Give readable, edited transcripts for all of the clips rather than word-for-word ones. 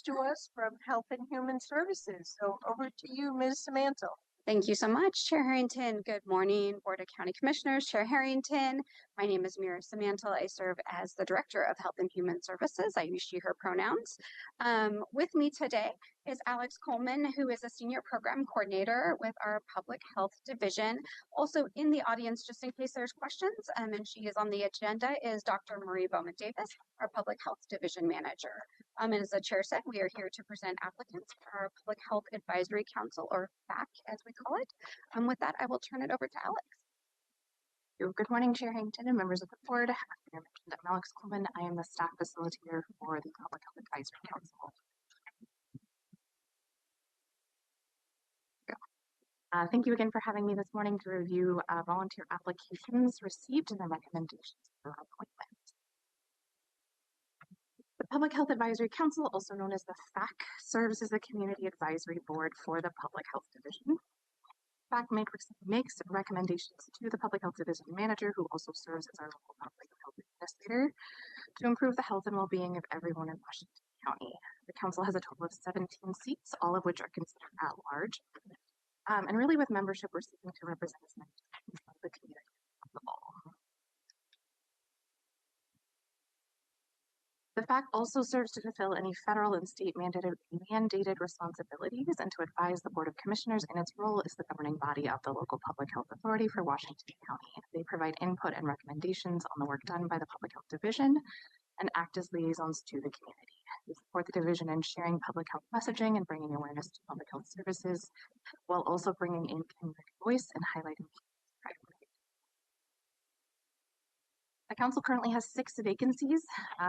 to us from Health and Human Services. So over to you, Ms. Samantel. Thank you so much, Chair Harrington. Good morning, Board of County Commissioners, Chair Harrington. My name is Mira Samantel. I serve as the Director of Health and Human Services. I use she, her pronouns. With me today is Alex Coleman, who is a Senior Program Coordinator with our Public Health Division. Also in the audience, just in case there's questions, and she is on the agenda, is Dr. Marie Bowman-Davis, our Public Health Division Manager. And as the Chair said, we are here to present applicants for our Public Health Advisory Council, or PAC as we call it. With that, I will turn it over to Alex. Good morning, Chair Harrington and members of the board. As I mentioned, I'm Alex Coleman. I am the staff facilitator for the Public Health Advisory Council. Thank you again for having me this morning to review volunteer applications received and the recommendations for appointment. The Public Health Advisory Council, also known as the PHAC, serves as the community advisory board for the Public Health Division. PHAC makes recommendations to the Public Health Division Manager, who also serves as our local public health administrator, to improve the health and well-being of everyone in Washington County. The council has a total of 17 seats, all of which are considered at large. And really with membership, we're seeking to represent as many of the community as possible. The PHAC also serves to fulfill any federal and state mandated responsibilities and to advise the Board of Commissioners in its role as the governing body of the local public health authority for Washington County. They provide input and recommendations on the work done by the Public Health Division and act as liaisons to the community. They support the division in sharing public health messaging and bringing awareness to public health services, while also bringing in community voice and highlighting priorities. The council currently has 6 vacancies.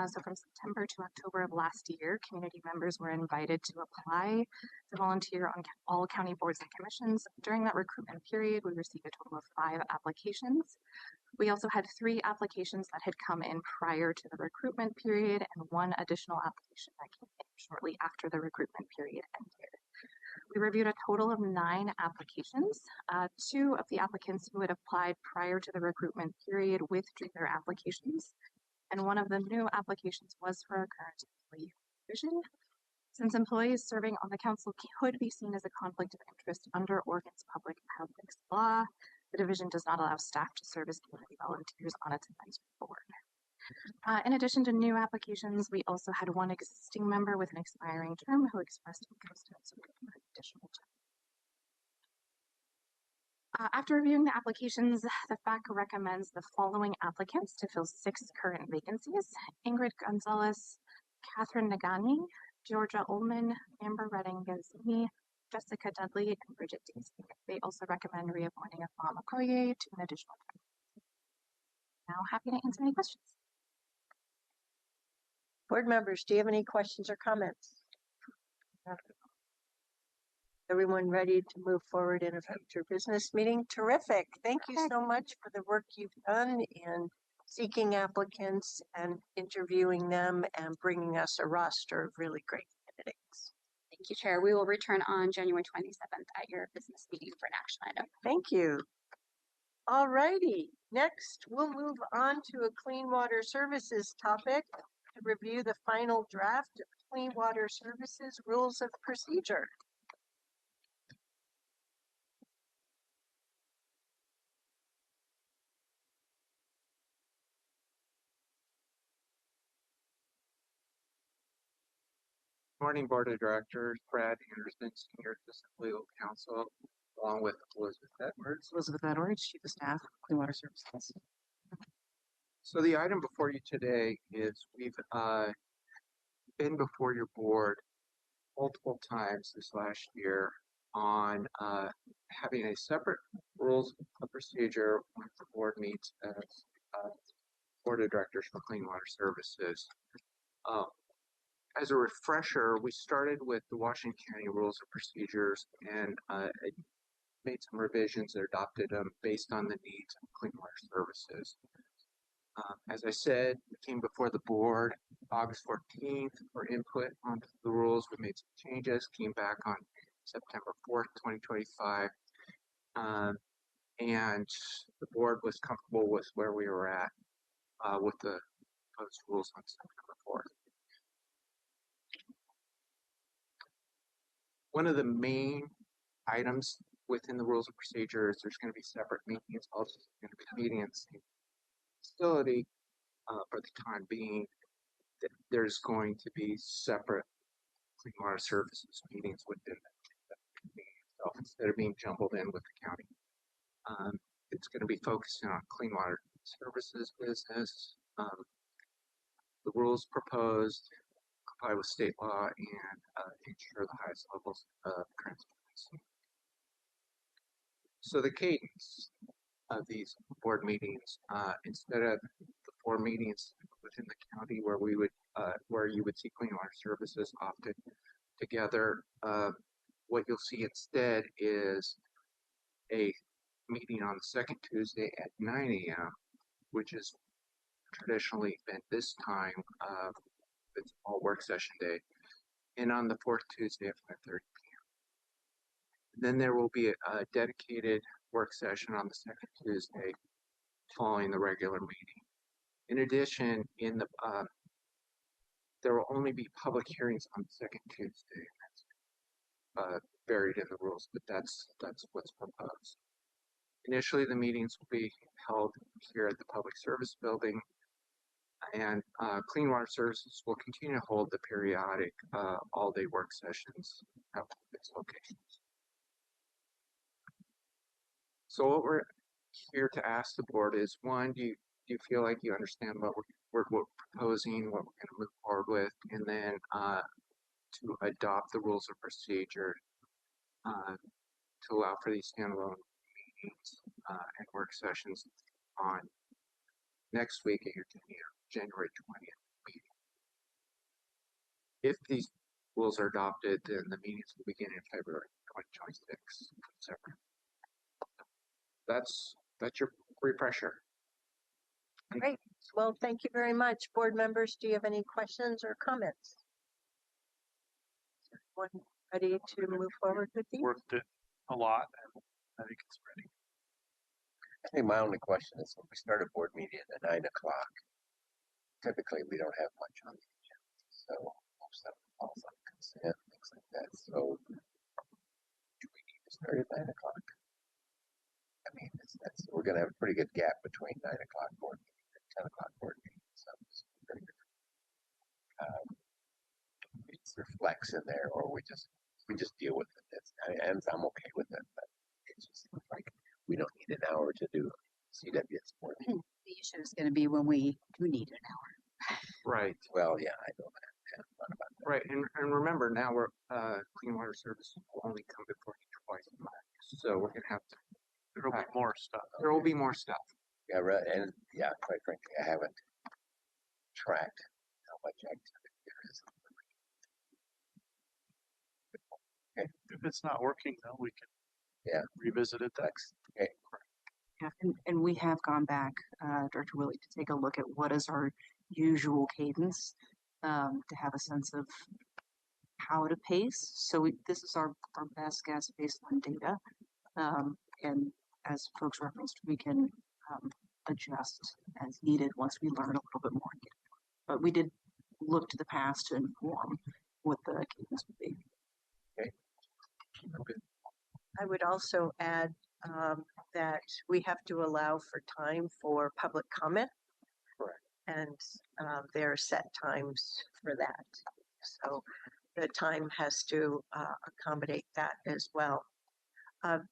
So from September to October of last year, community members were invited to apply to volunteer on all county boards and commissions. During that recruitment period, we received a total of 5 applications. We also had 3 applications that had come in prior to the recruitment period and 1 additional application that came in shortly after the recruitment period ended. We reviewed a total of 9 applications. 2 of the applicants who had applied prior to the recruitment period withdrew their applications, and 1 of the new applications was for a current employee division. Since employees serving on the council could be seen as a conflict of interest under Oregon's public health law, the division does not allow staff to serve as community volunteers on its advisory board. In addition to new applications, we also had 1 existing member with an expiring term who expressed interest in serving for an additional term. After reviewing the applications, the PHAC recommends the following applicants to fill 6 current vacancies: Ingrid Gonzalez, Catherine Nagani, Georgia Ullman, Amber Redding-Gazzini, Jessica Dudley, and Bridget Daisy. They also recommend reappointing Afam Okoye to an additional term. Now, happy to answer any questions. Board members, do you have any questions or comments? Everyone ready to move forward in a future business meeting? Terrific. Thank you so much for the work you've done in seeking applicants and interviewing them and bringing us a roster of really great candidates. Thank you, Chair. We will return on January 27th at your business meeting for an action item. Thank you. All righty. Next, we'll move on to a Clean Water Services topic to review the final draft of Clean Water Services Rules of Procedure. Morning, Board of Directors. Brad Anderson, Senior Assistant Legal Counsel, along with Elizabeth Edwards. Elizabeth Edwards, Chief of Staff, Clean Water Services. So the item before you today is we've been before your board multiple times this last year on having a separate rules of procedure when the board meets as Board of Directors for Clean Water Services. As a refresher, we started with the Washington County Rules of Procedures and made some revisions that adopted them based on the needs of clean water services. As I said, we came before the board August 14th for input onto the rules. We made some changes, came back on September 4th, 2025. And the board was comfortable with where we were at with the proposed rules on September 4th. one of the main items within the rules of procedure is there's going to be separate meetings. Also, going to be meeting in the same facility for the time being. There's going to be separate clean water services meetings within the convene itself instead of being jumbled in with the county. It's going to be focusing on clean water services business. The rules proposed comply with state law and ensure the highest levels of transparency. So the cadence of these board meetings, instead of the 4 meetings within the county where we would where you would see clean water services often together, what you'll see instead is a meeting on the second Tuesday at 9 a.m., which is traditionally been this time. It's all work session day, and on the fourth Tuesday at 5:30 p.m. Then there will be a dedicated work session on the second Tuesday following the regular meeting. In addition, there will only be public hearings on the second Tuesday. That's buried in the rules, but that's what's proposed. Initially, the meetings will be held here at the Public Service Building, and Clean Water Services will continue to hold the periodic all-day work sessions at its locations. So what we're here to ask the board is, one, do you feel like you understand what we're proposing, what we're going to move forward with, and then to adopt the rules of procedure to allow for these standalone meetings and work sessions on next week at your January 20th meeting. If these rules are adopted, then the meetings will begin in February 2026. That's your refresher. Great. Well, thank you very much. Board members, do you have any questions or comments? Is everyone ready to move forward with these? Worked it a lot, and I think it's ready. I think my only question is when we start a board meeting at 9 o'clock, typically we don't have much on the agenda. So most of it falls on consent, things like that. So do we need to start at 9 o'clock? I mean, we're going to have a pretty good gap between 9 o'clock board meeting and 10 o'clock board meeting. So it's very different. Is there flex in there, or we just deal with it? And I'm okay with it, but it just looks like we don't need an hour to do CWS board meeting. The issue is going to be when we do need an hour. Right. Well, yeah, I know that. Yeah, thought about that. Right, and remember now we're Clean Water Services will only come before you twice a month, so we're gonna have to. There'll be more stuff. There will be more stuff. Yeah, right. And yeah, quite frankly, I haven't tracked how much activity there is. If it's not working, though, we can revisit it. Next. Okay. Yeah, and we have gone back, Director Willie, to take a look at what is our usual cadence to have a sense of how to pace. So this is our best guess based on data. And as folks referenced, we can adjust as needed once we learn a little bit more. But we did look to the past to inform what the cadence would be. Okay. I would also add that we have to allow for time for public comment. Correct. And there are set times for that. So the time has to accommodate that as well.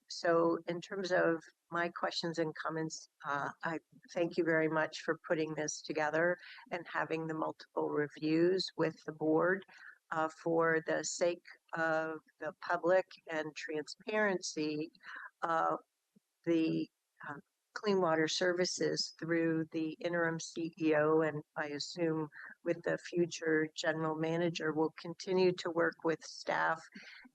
So in terms of my questions and comments, I thank you very much for putting this together and having the multiple reviews with the board for the sake of the public and transparency. The Clean Water Services through the interim CEO and I assume with the future general manager will continue to work with staff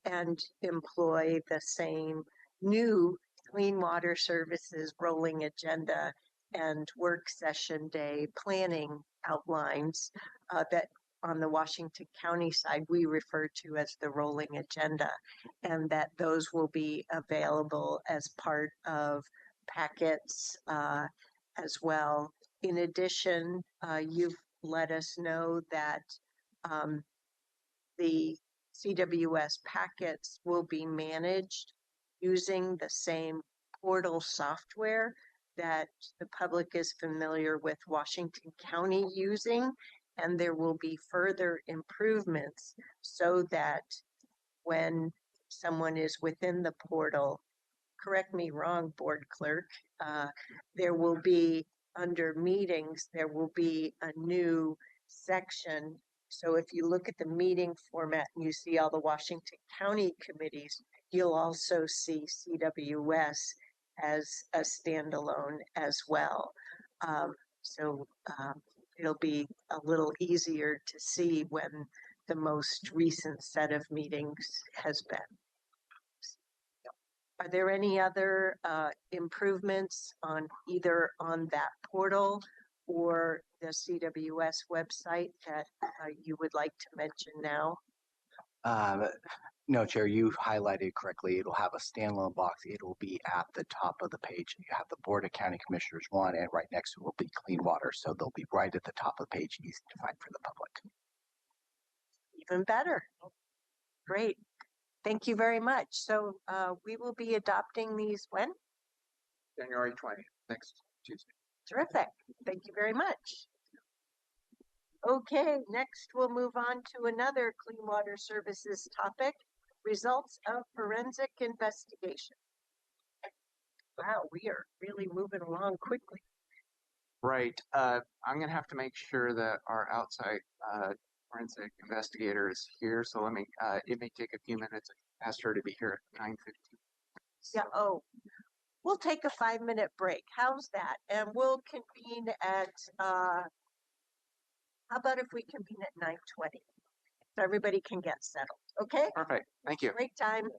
and employ the same new Clean Water Services rolling agenda and work session day planning outlines that on the Washington County side we refer to as the rolling agenda, and that those will be available as part of packets as well. In addition, you've let us know that the CWS packets will be managed using the same portal software that the public is familiar with Washington County using. And there will be further improvements so that when someone is within the portal, correct me wrong, board clerk, there will be under meetings, there will be a new section. So if you look at the meeting format and you see all the Washington County committees, you'll also see CWS as a standalone as well. It'll be a little easier to see when the most recent set of meetings has been. Are there any other improvements on either on that portal or the CWS website that you would like to mention now? No, Chair, you highlighted correctly. It'll have a standalone box. It'll be at the top of the page. You have the Board of County Commissioners one, and right next to it will be Clean Water. So they'll be right at the top of the page, easy to find for the public. Even better. Great. Thank you very much. So we will be adopting these when? January 20th, next Tuesday. Terrific. Thank you very much. Okay, next we'll move on to another Clean Water Services topic, results of forensic investigation. Wow, we are really moving along quickly. Right. I'm going to have to make sure that our outside forensic investigator is here. So let me, it may take a few minutes. I asked her to be here at 9:15. Yeah, we'll take a 5-minute break. How's that? And we'll convene at, how about if we convene at 9:20? So everybody can get settled, okay? Perfect. Thank you. Break time.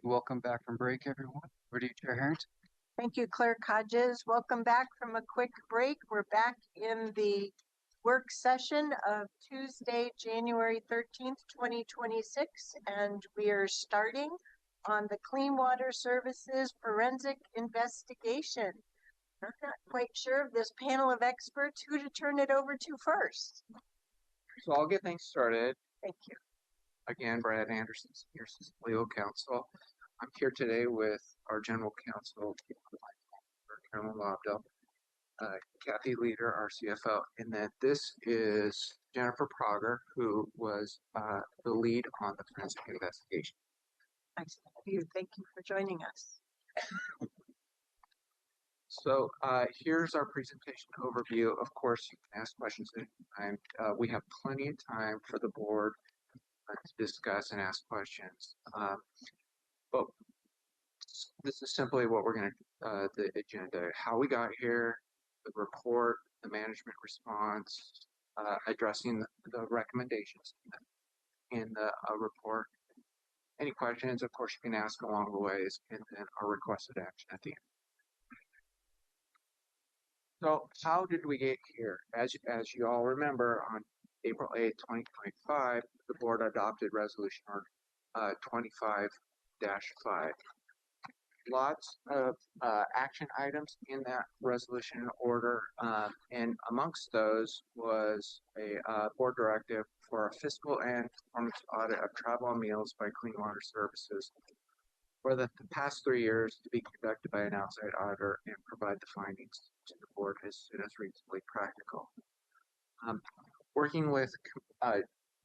Welcome back from break, everyone. Over to you, Chair Harrington. Thank you, Clerk Hodges. Welcome back from a quick break. We're back in the work session of Tuesday, January 13th, 2026, and we are starting on the Clean Water Services Forensic Investigation. I'm not quite sure of this panel of experts who to turn it over to first. So I'll get things started. Thank you. Again, Brad Anderson, Senior Assistant Legal Counsel. I'm here today with our General Counsel, Carolyn Lobdell, Kathy Leader, our CFO, and then this is Jennifer Prager, who was the lead on the forensic investigation. Nice to have you. Thank you for joining us. So here's our presentation overview. Of course, you can ask questions at any time. We have plenty of time for the board to discuss and ask questions. But this is simply what we're going to, the agenda, how we got here, the report, the management response, addressing the recommendations in the report. Any questions, of course, you can ask along the ways, and then our requested action at the end. So how did we get here? As you all remember, on April 8th, 2025, the board adopted resolution 25-5. Lots of action items in that resolution order, and amongst those was a board directive for a fiscal and performance audit of travel and meals by Clean Water Services for the past 3 years to be conducted by an outside auditor and provide the findings to the board as soon as reasonably practical. Working with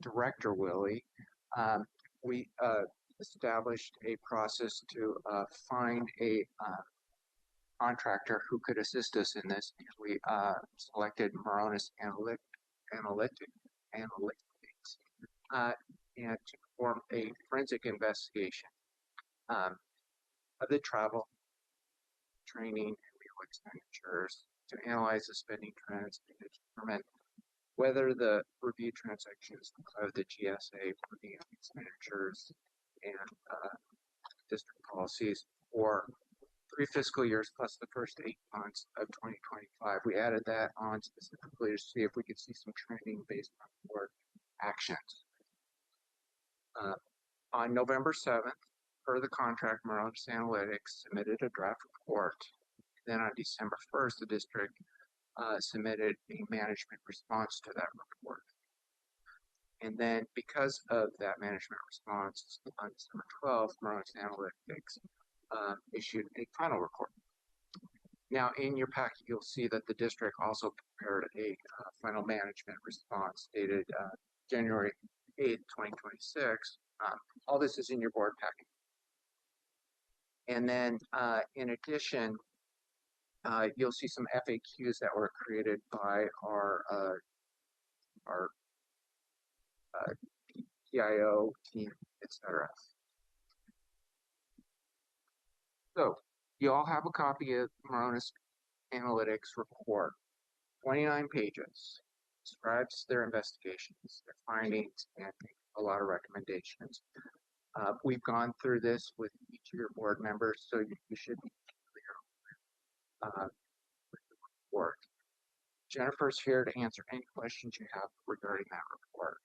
Director Willie, we established a process to find a contractor who could assist us in this. We selected Moronis Analytics and to perform a forensic investigation of the travel, training, and legal expenditures to analyze the spending trends and determine whether the review transactions of the GSA for the expenditures and district policies for 3 fiscal years plus the first 8 months of 2025. We added that on specifically to see if we could see some trending based on board actions. On November 7th, per the contract, Moronis Analytics submitted a draft report. Then on December 1st, the district submitted a management response to that report. And then because of that management response, on December 12th, Moronis Analytics issued a final report. Now, in your packet, you'll see that the district also prepared a final management response dated January 8th, 2026. All this is in your board packet. And then, in addition, you'll see some FAQs that were created by our PIO team, etc. So you all have a copy of Moronis Analytics report, 29 pages, describes their investigations, their findings, and a lot of recommendations. We've gone through this with each of your board members, so you should be clear with the report. Jennifer's here to answer any questions you have regarding that report.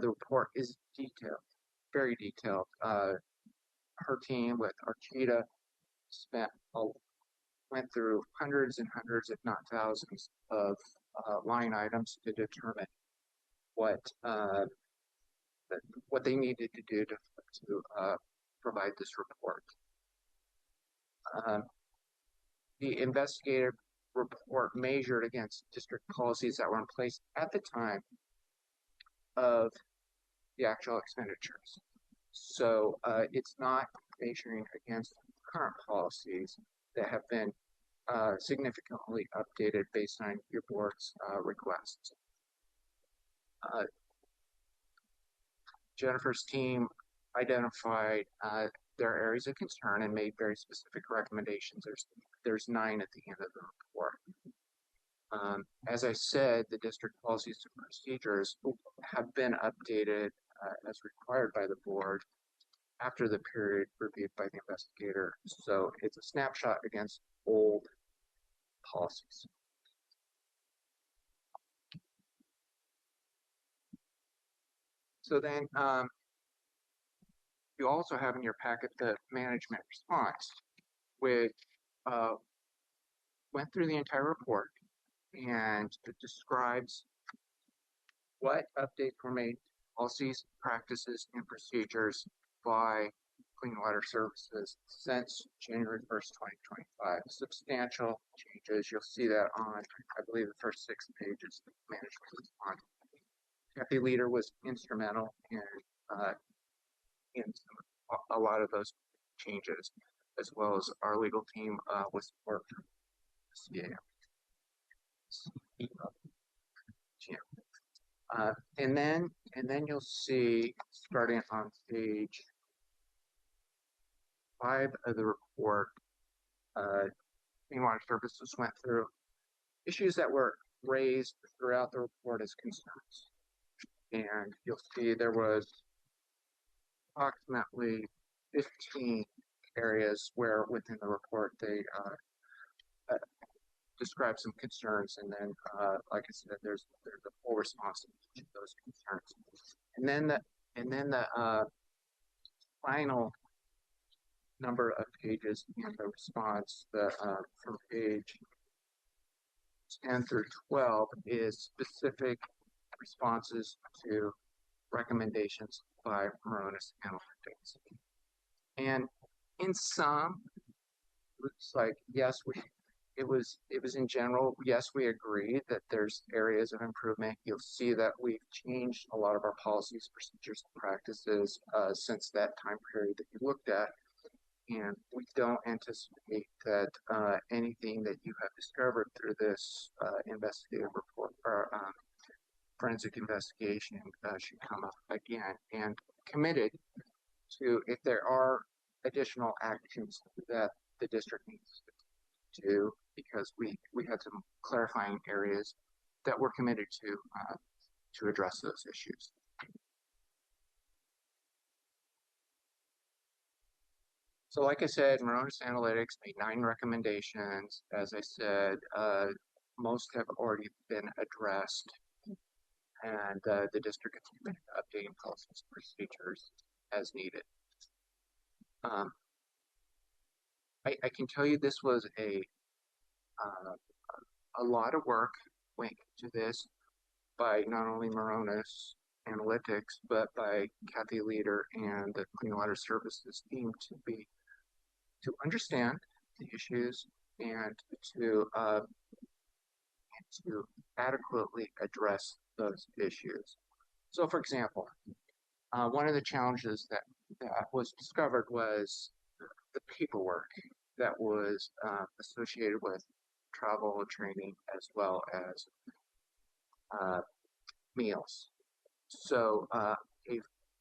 The report is detailed, very detailed. Her team with Archita went through hundreds and hundreds, if not thousands, of line items to determine what they needed to do to provide this report. The investigative report measured against district policies that were in place at the time of the actual expenditures. So it's not measuring against current policies that have been significantly updated based on your board's requests. Jennifer's team identified their areas of concern and made very specific recommendations. There's 9 at the end of the report. As I said, the district policies and procedures have been updated as required by the board after the period reviewed by the investigator. So it's a snapshot against old policies. So then you also have in your packet the management response, which went through the entire report and it describes what updates were made, policies, practices, and procedures by Clean Water Services since January 1st, 2025. Substantial changes. You'll see that on, I believe, the first 6 pages of management response. Kathy Leader was instrumental in a lot of those changes, as well as our legal team with support from the CAM. And then you'll see, starting on page 5 of the report, Clean Water Services went through issues that were raised throughout the report as concerns. And you'll see there was approximately 15 areas where within the report they describe some concerns, and then, like I said, there's a full response to each of those concerns, and then the final number of pages in the response, from page 10 through 12, is specific responses to recommendations by Moronis Analytics, and in some, it's like yes, it was in general, yes, we agree that there's areas of improvement. You'll see that we've changed a lot of our policies, procedures, and practices since that time period that you looked at. And we don't anticipate that anything that you have discovered through this investigative report or forensic investigation should come up again. And committed to, if there are additional actions that the district needs to do, because we had some clarifying areas that we're committed to address those issues. So like I said, Moronis Analytics made 9 recommendations. As I said, most have already been addressed, and the district is committed to updating policies and procedures as needed. I can tell you this was a lot of work went into this by not only Moronis Analytics, but by Kathy Leader and the Clean Water Services team to understand the issues and to adequately address those issues. So, for example, one of the challenges that was discovered was the paperwork that was associated with travel, training, as well as meals. So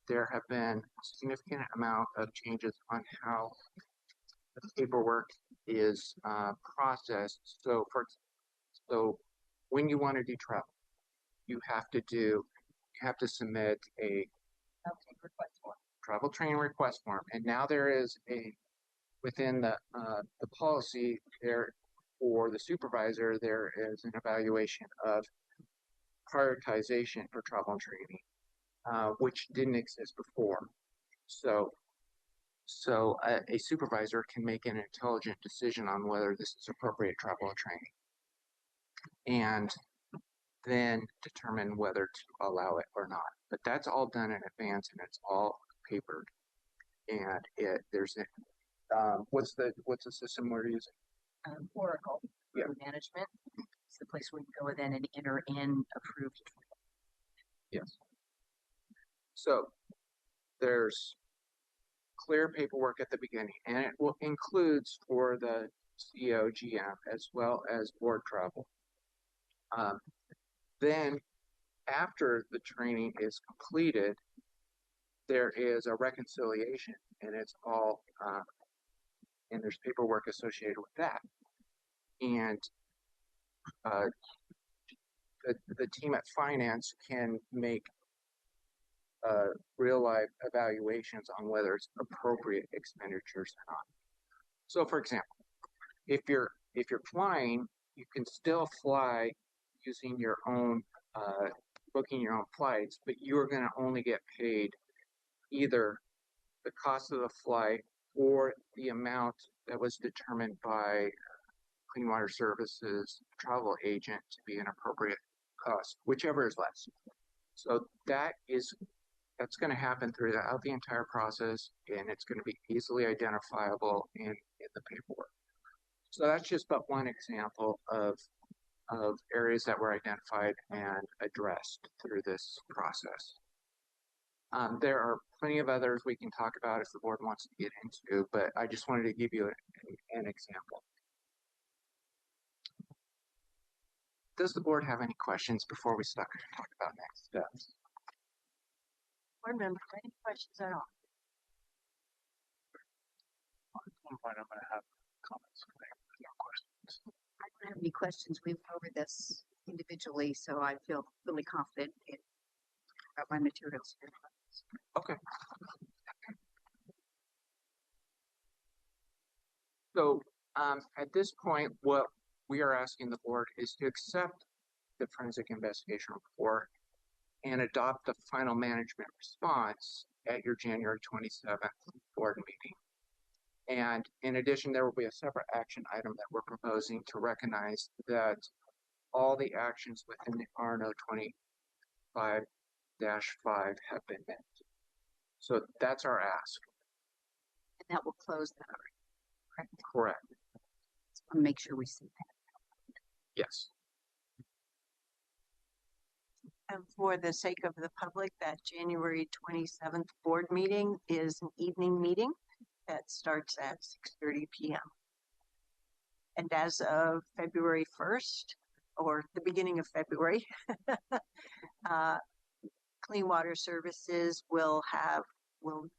there have been a significant amount of changes on how the paperwork is processed. So when you want to do travel, you have to submit a travel training request form. And now there is within the policy there for the supervisor, there is an evaluation of prioritization for travel and training, which didn't exist before. So a supervisor can make an intelligent decision on whether this is appropriate travel and training, and then determine whether to allow it or not. But that's all done in advance, and it's all papered. And there's what's the system we're using? Oracle Yeah. management. It's the place where you go then and enter in approved. Yes. So there's clear paperwork at the beginning, and it includes for the CEO, GM, as well as board travel. Then after the training is completed, there is a reconciliation, and it's all and there's paperwork associated with that. And the team at finance can make real life evaluations on whether it's appropriate expenditures or not. So, for example, if you're flying, you can still fly using your own booking your own flights, but you're going to only get paid either the cost of the flight or the amount that was determined by Clean Water Services travel agent to be an appropriate cost, whichever is less. So that's going to happen throughout the entire process, and it's going to be easily identifiable in the paperwork. So that's just but one example of areas that were identified and addressed through this process. There are plenty of others we can talk about if the board wants to get into, but I just wanted to give you an example. Does the board have any questions before we start to talk about next steps? Board members, any questions at all? At some point, I'm going to have comments. No questions. I don't have any questions. We've covered this individually, so I feel really confident about my materials here. Okay. So at this point, what we are asking the board is to accept the forensic investigation report and adopt the final management response at your January 27th board meeting. And in addition, there will be a separate action item that we're proposing to recognize that all the actions within the RNO 25-5 have been met. So that's our ask. And that will close that, correct? Correct. Just want to make sure we see that. Yes. And for the sake of the public, that January 27th board meeting is an evening meeting that starts at 6:30 p.m. And as of February 1st, or the beginning of February, Clean Water Services will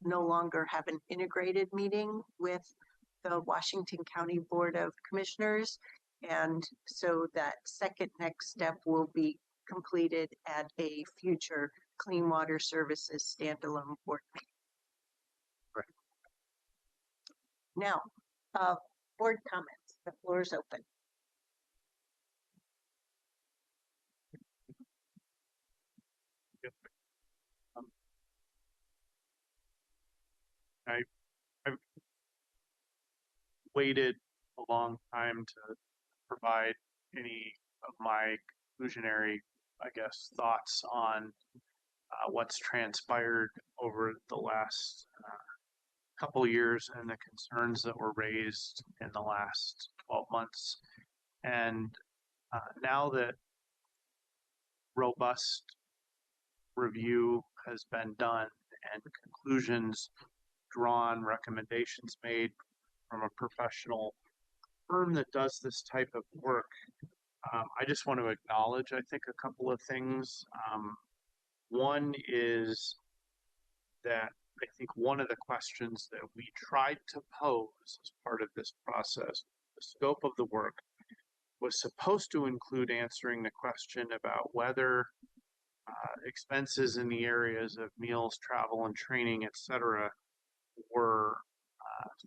no longer have an integrated meeting with the Washington County Board of Commissioners. And so that second next step will be completed at a future Clean Water Services standalone board meeting. Right. Now, board comments. The floor is open. I've waited a long time to provide any of my conclusionary, I guess, thoughts on what's transpired over the last couple of years and the concerns that were raised in the last 12 months. And now that robust review has been done and conclusions drawn, recommendations made from a professional firm that does this type of work, I just want to acknowledge, I think, a couple of things. One is that I think one of the questions that we tried to pose as part of this process, the scope of the work, was supposed to include answering the question about whether expenses in the areas of meals, travel, and training, etc., were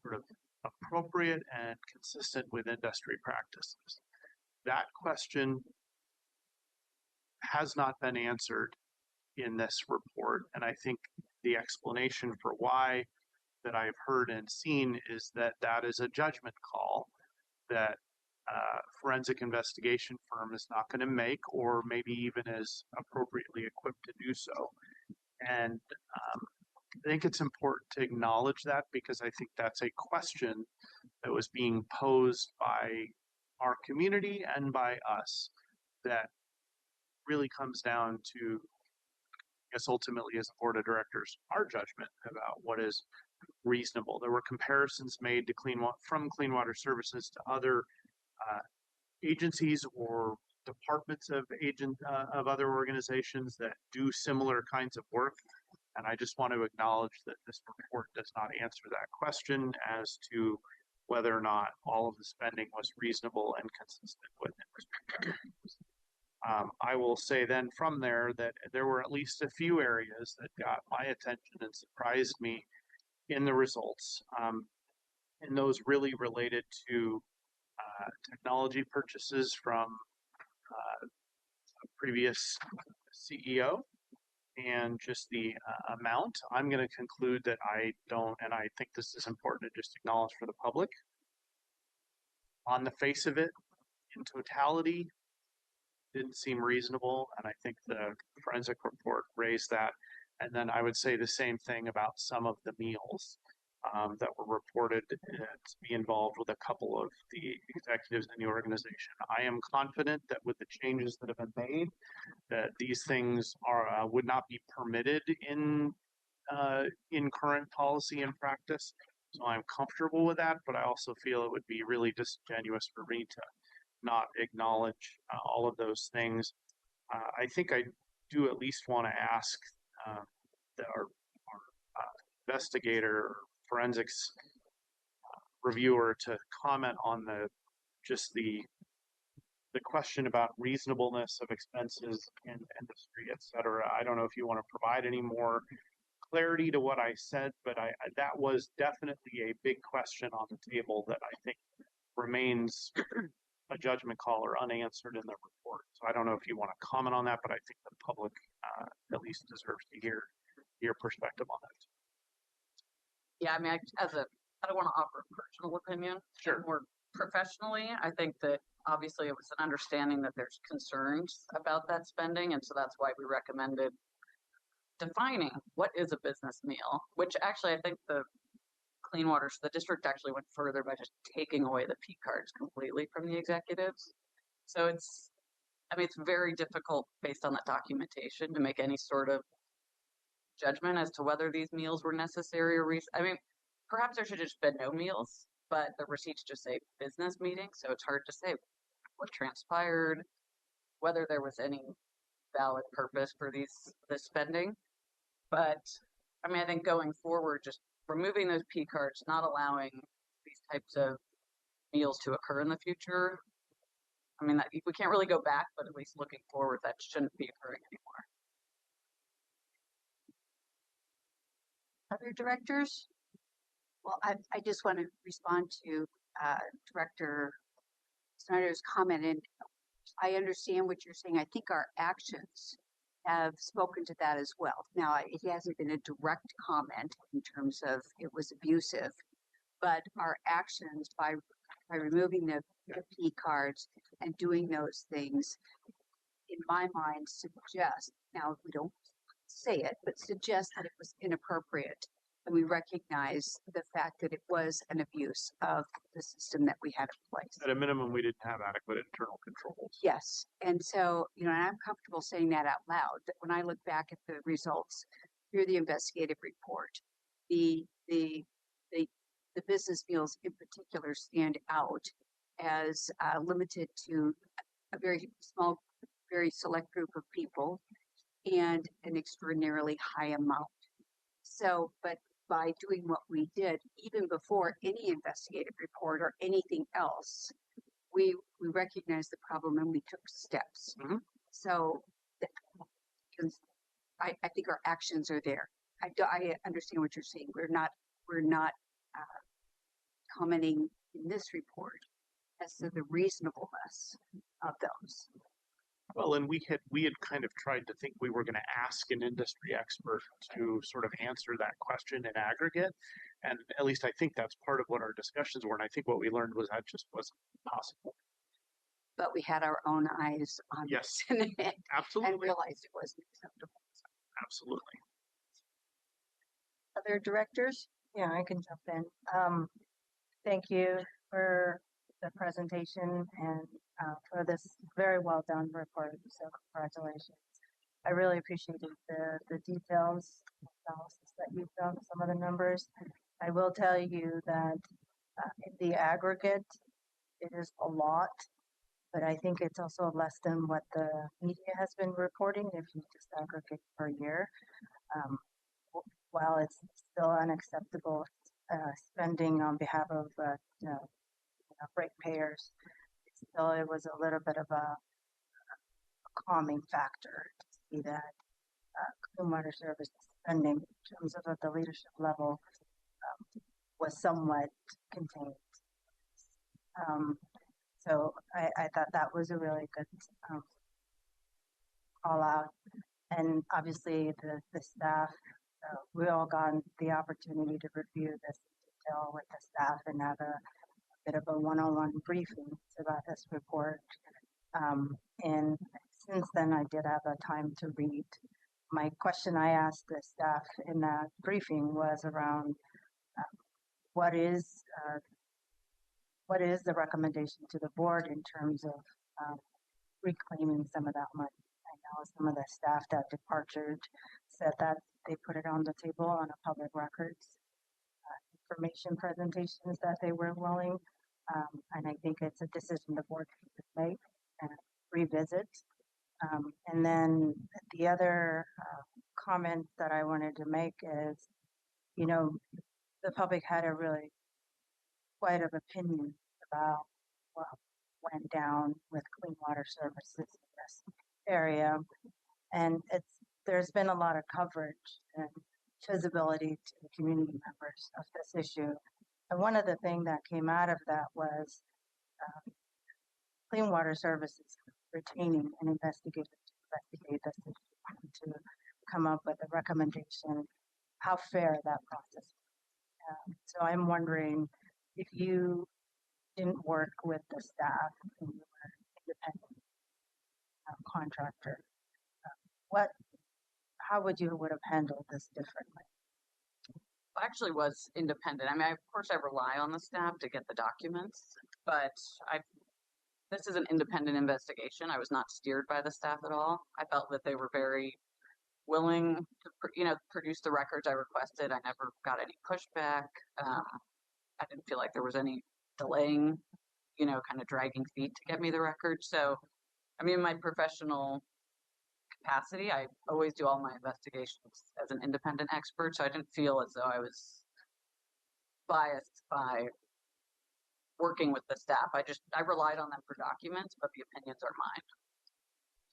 sort of appropriate and consistent with industry practices. That question has not been answered in this report, and I think the explanation for why that I've heard and seen is that that is a judgment call that forensic investigation firm is not going to make, or maybe even is appropriately equipped to do so. And I think it's important to acknowledge that, because I think that's a question that was being posed by our community and by us that really comes down to, I guess, ultimately as a board of directors, our judgment about what is reasonable. There were comparisons made to from Clean Water Services to other agencies or departments of other organizations that do similar kinds of work. And I just want to acknowledge that this report does not answer that question as to whether or not all of the spending was reasonable and consistent with it. I will say then from there that there were at least a few areas that got my attention and surprised me in the results. And those really related to technology purchases from a previous CEO and just the amount. I'm going to conclude that I don't, and I think this is important to just acknowledge for the public. On the face of it, in totality, didn't seem reasonable, and I think the forensic report raised that. And then I would say the same thing about some of the meals that were reported to be involved with a couple of the executives in the organization. I am confident that with the changes that have been made, that these things are would not be permitted in current policy and practice. So I'm comfortable with that, but I also feel it would be really disingenuous for me to not acknowledge all of those things. I think I do at least want to ask our investigator or forensics reviewer to comment on the question about reasonableness of expenses in industry, et cetera. I don't know if you want to provide any more clarity to what I said, but that was definitely a big question on the table that I think remains a judgment call or unanswered in the report. So I don't know if you want to comment on that, but I think the public at least deserves to hear your perspective on that. Yeah, I mean, I don't want to offer a personal opinion. Sure. More professionally, I think that obviously it was an understanding that there's concerns about that spending, and so that's why we recommended defining what is a business meal, which actually I think the Clean Water, so the district actually went further by just taking away the P cards completely from the executives. So it's very difficult based on that documentation to make any sort of judgment as to whether these meals were necessary or perhaps there should have just been no meals, but the receipts just say business meeting, so it's hard to say what transpired, whether there was any valid purpose for this spending. But I think going forward, just removing those P cards, not allowing these types of meals to occur in the future. That we can't really go back, but at least looking forward, that shouldn't be occurring anymore. Other directors? Well, I just want to respond to Director Snyder's comment, and I understand what you're saying. I think our actions have spoken to that as well. Now, it hasn't been a direct comment in terms of it was abusive, but our actions by removing the P cards and doing those things, in my mind, suggest, now we don't say it, but suggest that it was inappropriate. And we recognize the fact that it was an abuse of the system that we had in place. At a minimum, we didn't have adequate internal controls. Yes. And so, and I'm comfortable saying that out loud, that when I look back at the results through the investigative report, the business meals in particular stand out as limited to a very small, very select group of people and an extraordinarily high amount. So, but by doing what we did, even before any investigative report or anything else, we recognized the problem and we took steps. Mm-hmm. So I think our actions are there. I understand what you're saying. We're not commenting in this report as to the reasonableness of those. Well, and we had kind of tried to think we were going to ask an industry expert to sort of answer that question in aggregate. And at least I think that's part of what our discussions were. And I think what we learned was that just wasn't possible. But we had our own eyes on Yes, this absolutely. and realized it wasn't acceptable. Absolutely. Other directors? Yeah, I can jump in. Thank you for the presentation and for this very well done report. So congratulations. I really appreciated the details analysis that you've done, some of the numbers. I will tell you that in the aggregate, it is a lot, but I think it's also less than what the media has been reporting if you disaggregate per year. While it's still unacceptable spending on behalf of ratepayers, still it was a little bit of a calming factor to see that Clean Water Service spending in terms of at the leadership level was somewhat contained. So I thought that was a really good call out. And obviously the staff, we all got the opportunity to review this in detail with the staff and have a bit of a one-on-one briefing about this report. And since then, I did have a time to read. My question I asked the staff in that briefing was around what is the recommendation to the board in terms of reclaiming some of that money. I know some of the staff that departed said that they put it on the table on a public records information presentations that they were willing. And I think it's a decision the board can make and revisit. And then the other comment that I wanted to make is, you know, the public had a really quite of opinion about what went down with Clean Water Services in this area. And there's been a lot of coverage and visibility to the community members of this issue. And one of the things that came out of that was Clean Water Services retaining an investigator to investigate this issue, to come up with a recommendation, how fair that process was. So I'm wondering if you didn't work with the staff and you were an independent contractor, how would you have handled this differently? Actually was independent. I mean, of course, I rely on the staff to get the documents, but this is an independent investigation. I was not steered by the staff at all. I felt that they were very willing to, produce the records I requested. I never got any pushback. I didn't feel like there was any delaying, kind of dragging feet to get me the records. So, I mean, my professional capacity, I always do all my investigations as an independent expert, so I didn't feel as though I was biased by working with the staff. I relied on them for documents, but the opinions are mine.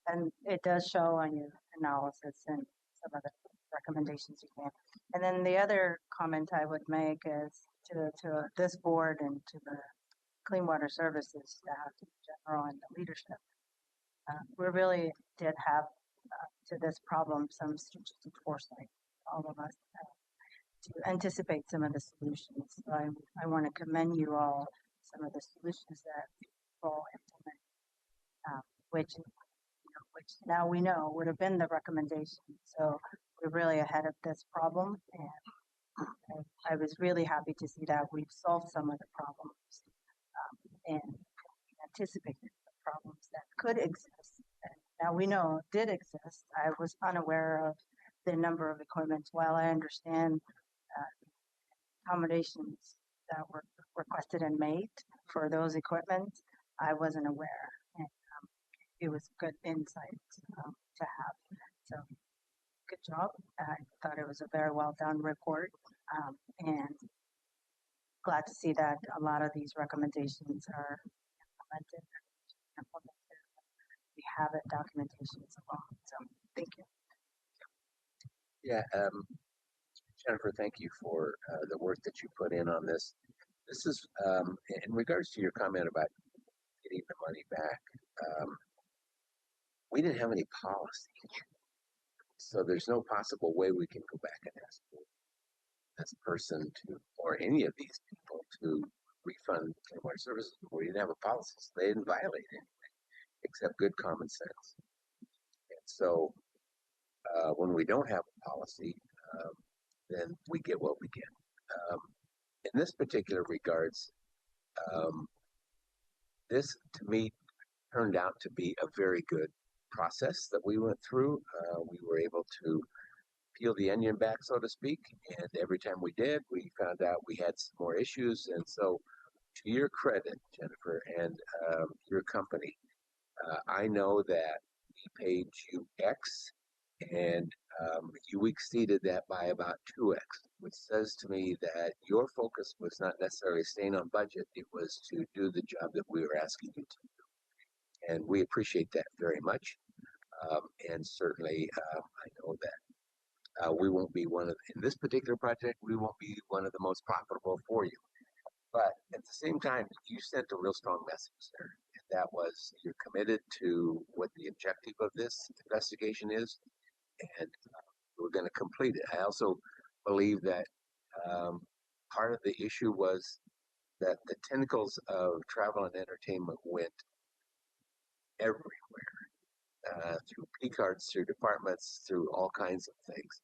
And it does show on your analysis and some of the recommendations you made. And then the other comment I would make is to this board and to the Clean Water Services staff in general and the leadership. We really did have to this problem some strategic foresight, all of us, to anticipate some of the solutions. So I want to commend you all some of the solutions that people implement, which now we know would have been the recommendation. So we're really ahead of this problem, and I was really happy to see that we've solved some of the problems and anticipated the problems that could exist. And now we know did exist. I was unaware of the number of equipments. While I understand accommodations that were requested and made for those equipment, I wasn't aware. And it was good insight to have. So good job. I thought it was a very well done report, and glad to see that a lot of these recommendations are implemented. We have it, documentation as well. So thank you. Yeah, Jennifer, thank you for the work that you put in on this. This is in regards to your comment about getting the money back. We didn't have any policy, so there's no possible way we can go back and ask this person to, or any of these people, to refund Clean Water Services. We didn't have a policy, so they didn't violate anything except good common sense. And so when we don't have a policy, then we get what we get. In this particular regards, this to me turned out to be a very good process that we went through. We were able to peel the onion back, so to speak, and every time we did, we found out we had some more issues. And so, to your credit, Jennifer, and your company, I know that we paid you X, and you exceeded that by about 2X, which says to me that your focus was not necessarily staying on budget, it was to do the job that we were asking you to do. And we appreciate that very much. And certainly, I know that we won't be in this particular project, we won't be one of the most profitable for you. But at the same time, you sent a real strong message there. And that was you're committed to what the objective of this investigation is, and we're going to complete it. I also believe that part of the issue was that the tentacles of travel and entertainment went everywhere, through P cards, through departments, through all kinds of things.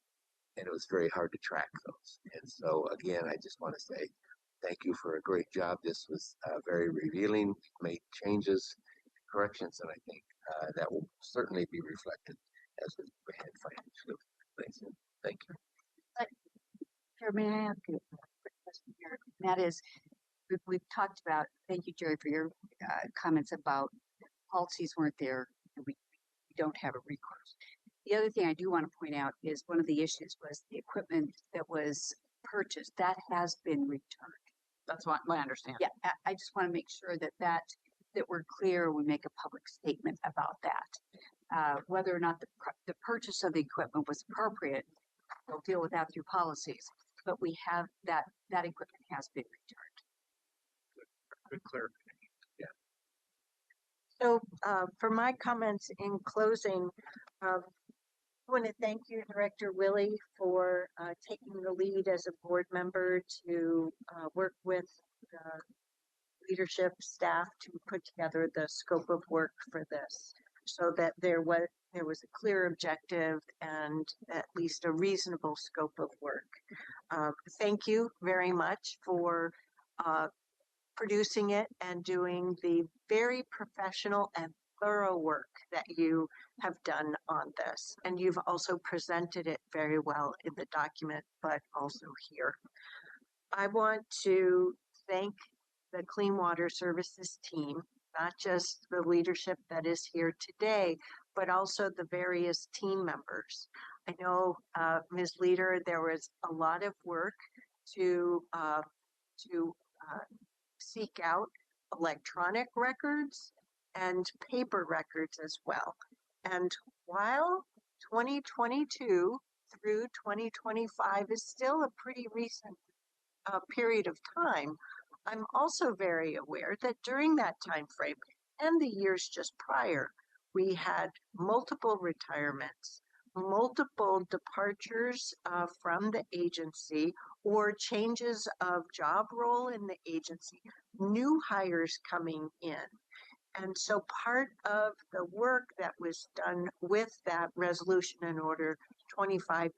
And it was very hard to track those. And so, again, I just want to say thank you for a great job. This was very revealing. We've made changes, corrections, and I think that will certainly be reflected as we head financially. Thank you. Chair, may I ask you a quick question here? And that is, we've talked about, thank you, Jerry, for your comments about policies weren't there and we don't have a recourse. The other thing I do want to point out is one of the issues was the equipment that was purchased, that has been returned. That's my understanding. Yeah, I just want to make sure that we're clear when we make a public statement about that. Whether or not the purchase of the equipment was appropriate, we'll deal with that through policies. But we have that equipment has been returned. Good clarification. So for my comments in closing, I want to thank you, Director Willie, for taking the lead as a board member to work with the leadership staff to put together the scope of work for this, so that there was a clear objective and at least a reasonable scope of work. Thank you very much for producing it and doing the very professional and thorough work that you have done on this. And you've also presented it very well in the document, but also here. I want to thank the Clean Water Services team, not just the leadership that is here today, but also the various team members. I know, Ms. Leader, there was a lot of work to seek out electronic records and paper records as well. And while 2022 through 2025 is still a pretty recent period of time, I'm also very aware that during that time frame and the years just prior, we had multiple retirements, multiple departures from the agency, or changes of job role in the agency, new hires coming in. And so part of the work that was done with that resolution in order 25-5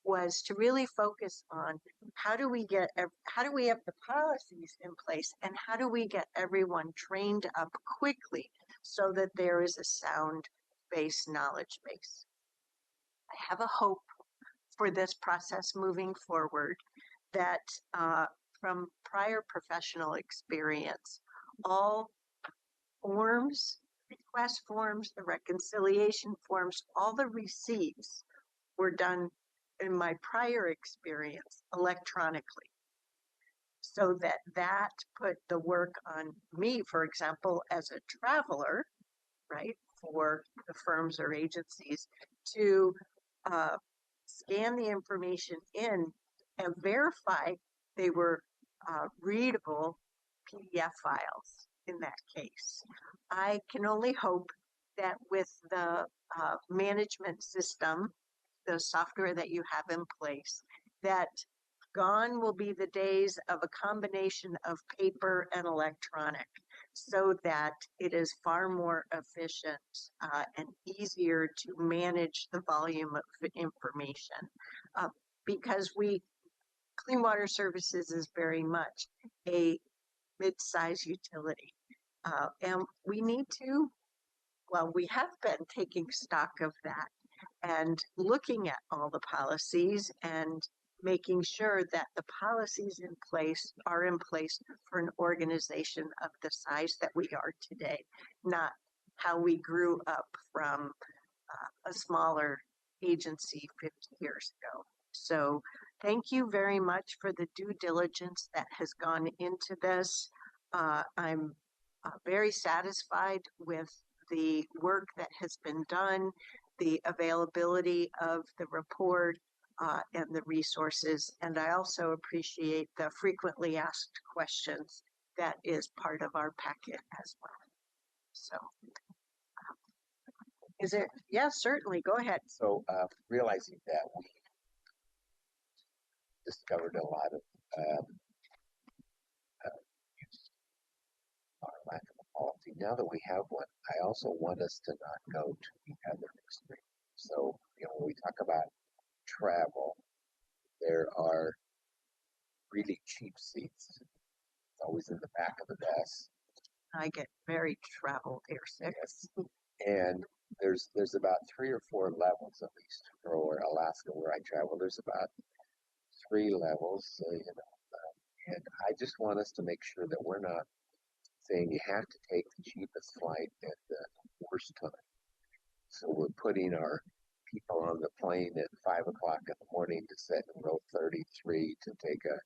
was to really focus on how do we have the policies in place, and how do we get everyone trained up quickly so that there is a sound base, knowledge base. I have a hope for this process moving forward that from prior professional experience, all forms, request forms, the reconciliation forms, all the receipts were done in my prior experience electronically. So that put the work on me, for example, as a traveler, right, for the firms or agencies to scan the information in and verify they were readable PDF files in that case. I can only hope that with the management system, the software that you have in place, that gone will be the days of a combination of paper and electronic, so that it is far more efficient and easier to manage the volume of information. Because Clean Water Services is very much a mid-size utility. And we need to, well, we have been taking stock of that and looking at all the policies and making sure that the policies in place are in place for an organization of the size that we are today, not how we grew up from a smaller agency 50 years ago. So thank you very much for the due diligence that has gone into this. I'm very satisfied with the work that has been done, the availability of the report, and the resources. And I also appreciate the frequently asked questions that is part of our packet as well. So, is it? Yeah, certainly. Go ahead. So, realizing that we discovered a lot of use our lack of a policy. Now that we have one, I also want us to not go to the other extreme. So, when we talk about travel, there are really cheap seats. It's always in the back of the bus. I get very travel airsick. Yes. And there's about 3 or 4 levels, at least for Alaska where I travel. There's about 3 levels, and I just want us to make sure that we're not saying you have to take the cheapest flight at the worst time. So we're putting our people on the plane at 5 o'clock in the morning to sit in row 33 to take a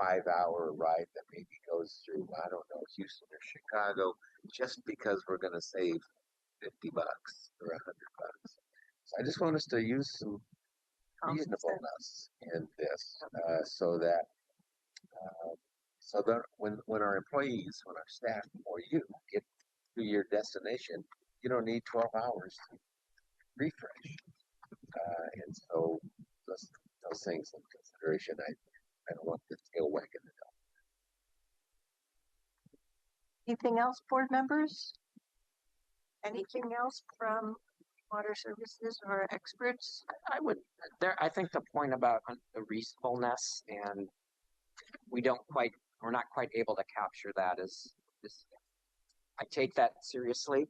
5-hour ride that maybe goes through, I don't know, Houston or Chicago, just because we're going to save $50 or $100. So I just want us to use some reasonableness in this, so that when our employees, when our staff, or you get to your destination, you don't need 12 hours to refresh. And so those things in consideration, I don't want the tail wagging the dog. Anything else, board members? Anything else from water services or experts? I think the point about the reasonableness, and we're not quite able to capture that is I take that seriously.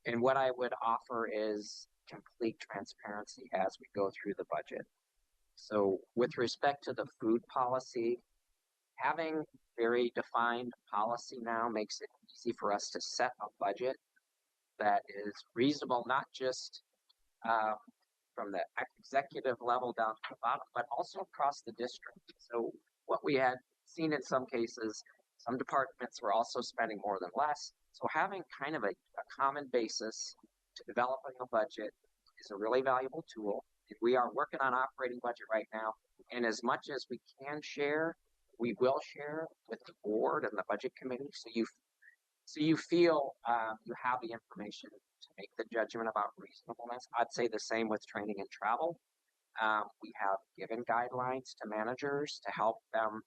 And what I would offer is complete transparency as we go through the budget. So with respect to the food policy, having very defined policy now makes it easy for us to set a budget that is reasonable, not just from the executive level down to the bottom, but also across the district. So what we had seen in some cases, some departments were also spending more than less. So having kind of a common basis to developing a budget is a really valuable tool. We are working on operating budget right now, and as much as we can share, we will share with the board and the budget committee, so you feel you have the information to make the judgment about reasonableness. I'd say the same with training and travel. We have given guidelines to managers to help them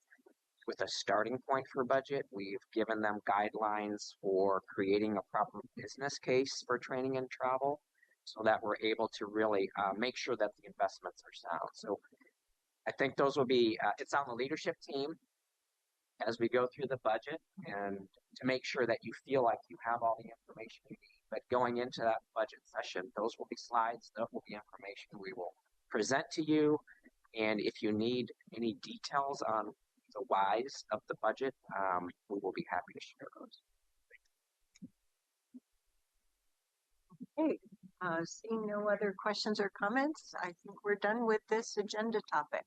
with a starting point for budget. We've given them guidelines for creating a proper business case for training and travel, so that we're able to really make sure that the investments are sound. So I think those will be, it's on the leadership team as we go through the budget, and to make sure that you feel like you have all the information you need. But going into that budget session, those will be slides, that will be information we will present to you. And if you need any details on the whys of the budget, we will be happy to share those. Okay, seeing no other questions or comments, I think we're done with this agenda topic.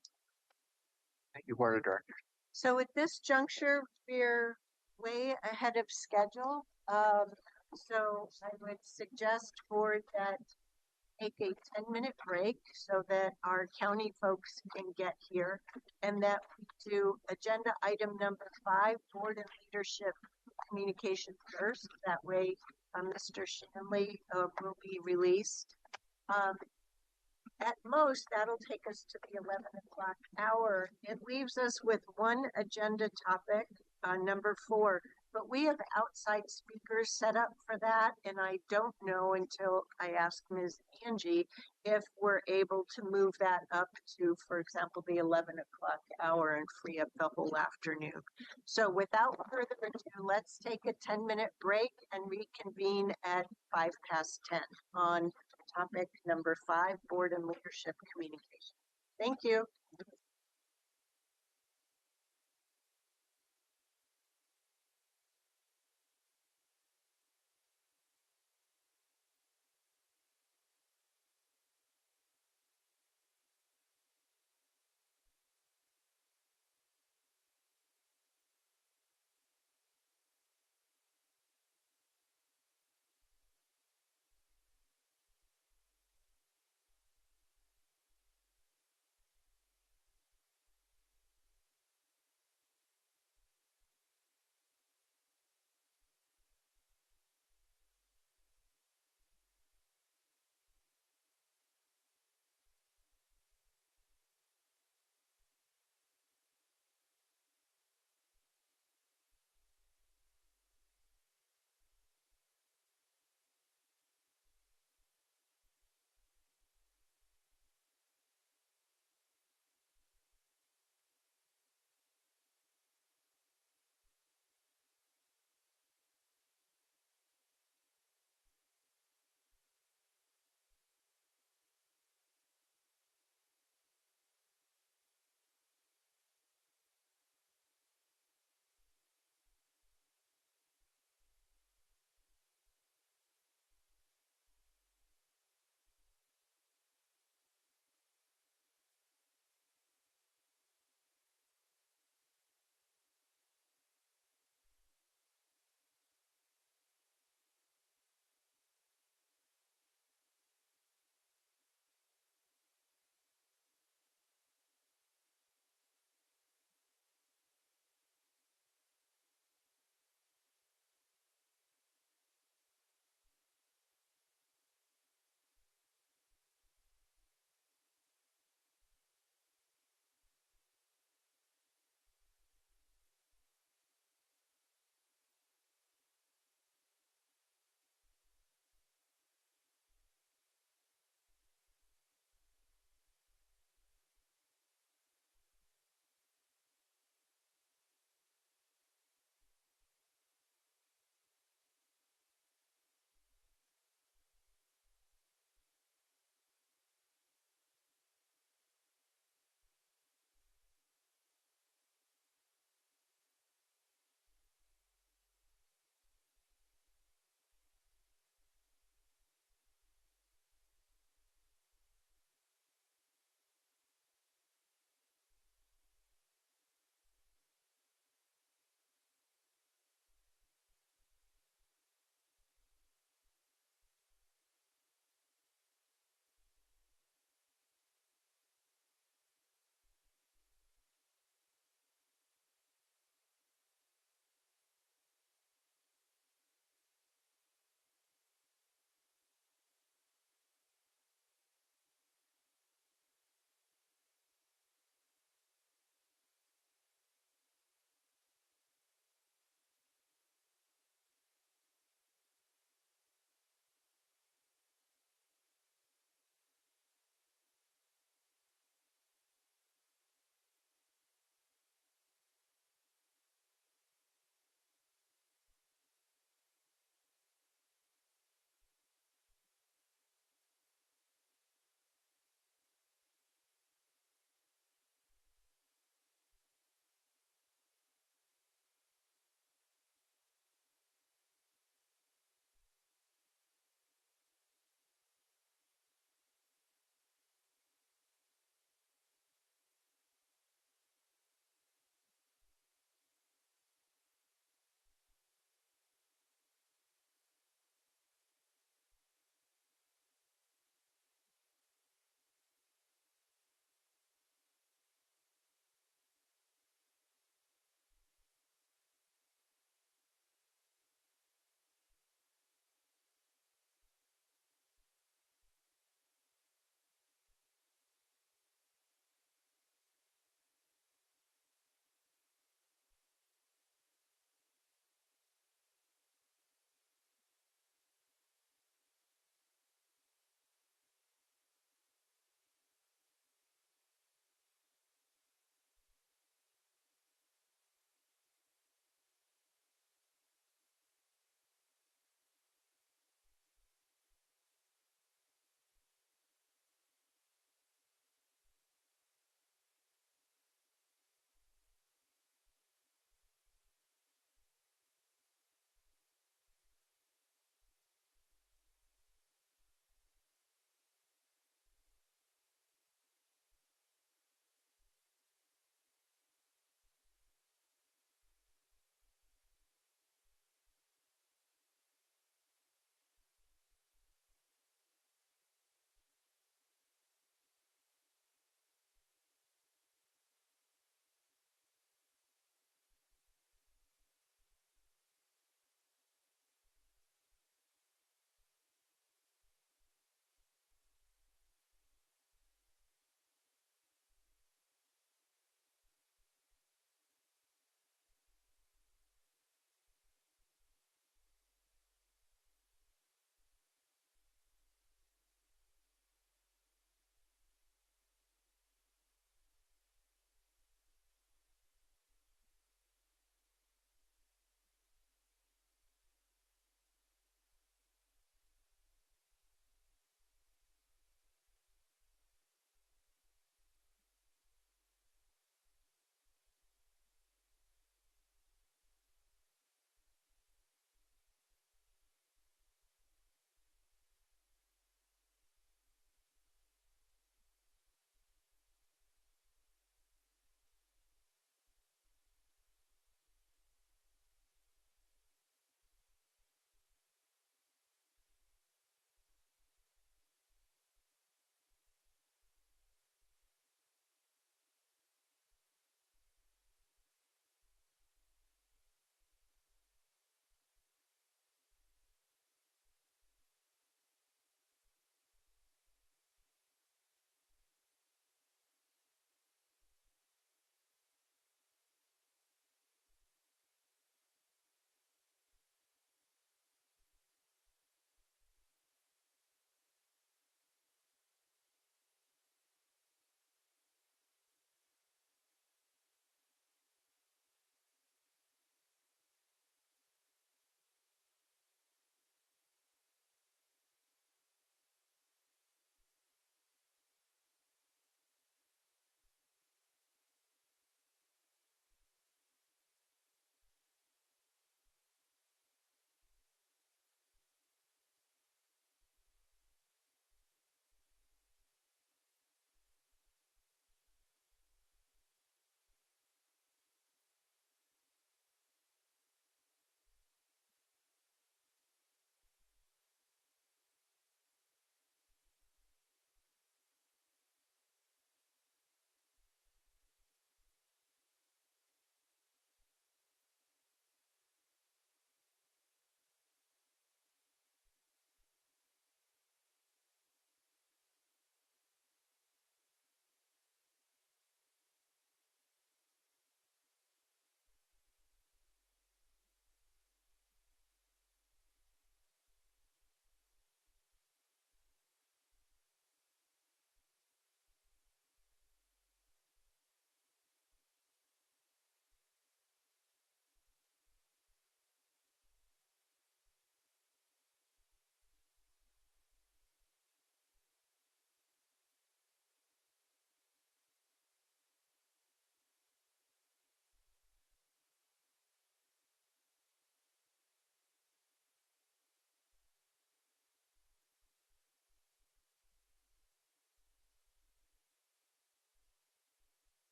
Thank you, Board of Directors. So at this juncture, we're way ahead of schedule. So I would suggest, board, that take a 10-minute break so that our county folks can get here, and that we do agenda item number 5, board and leadership communication first. That way, Mr. Shanley will be released. At most, that'll take us to the 11 o'clock hour. It leaves us with one agenda topic, number 4, but we have outside speakers set up for that, and I don't know until I ask Ms. Angie if we're able to move that up to, for example, the 11 o'clock hour and free up the whole afternoon. So without further ado, let's take a 10-minute break and reconvene at 10:05 on topic number 5, board and leadership communication. Thank you.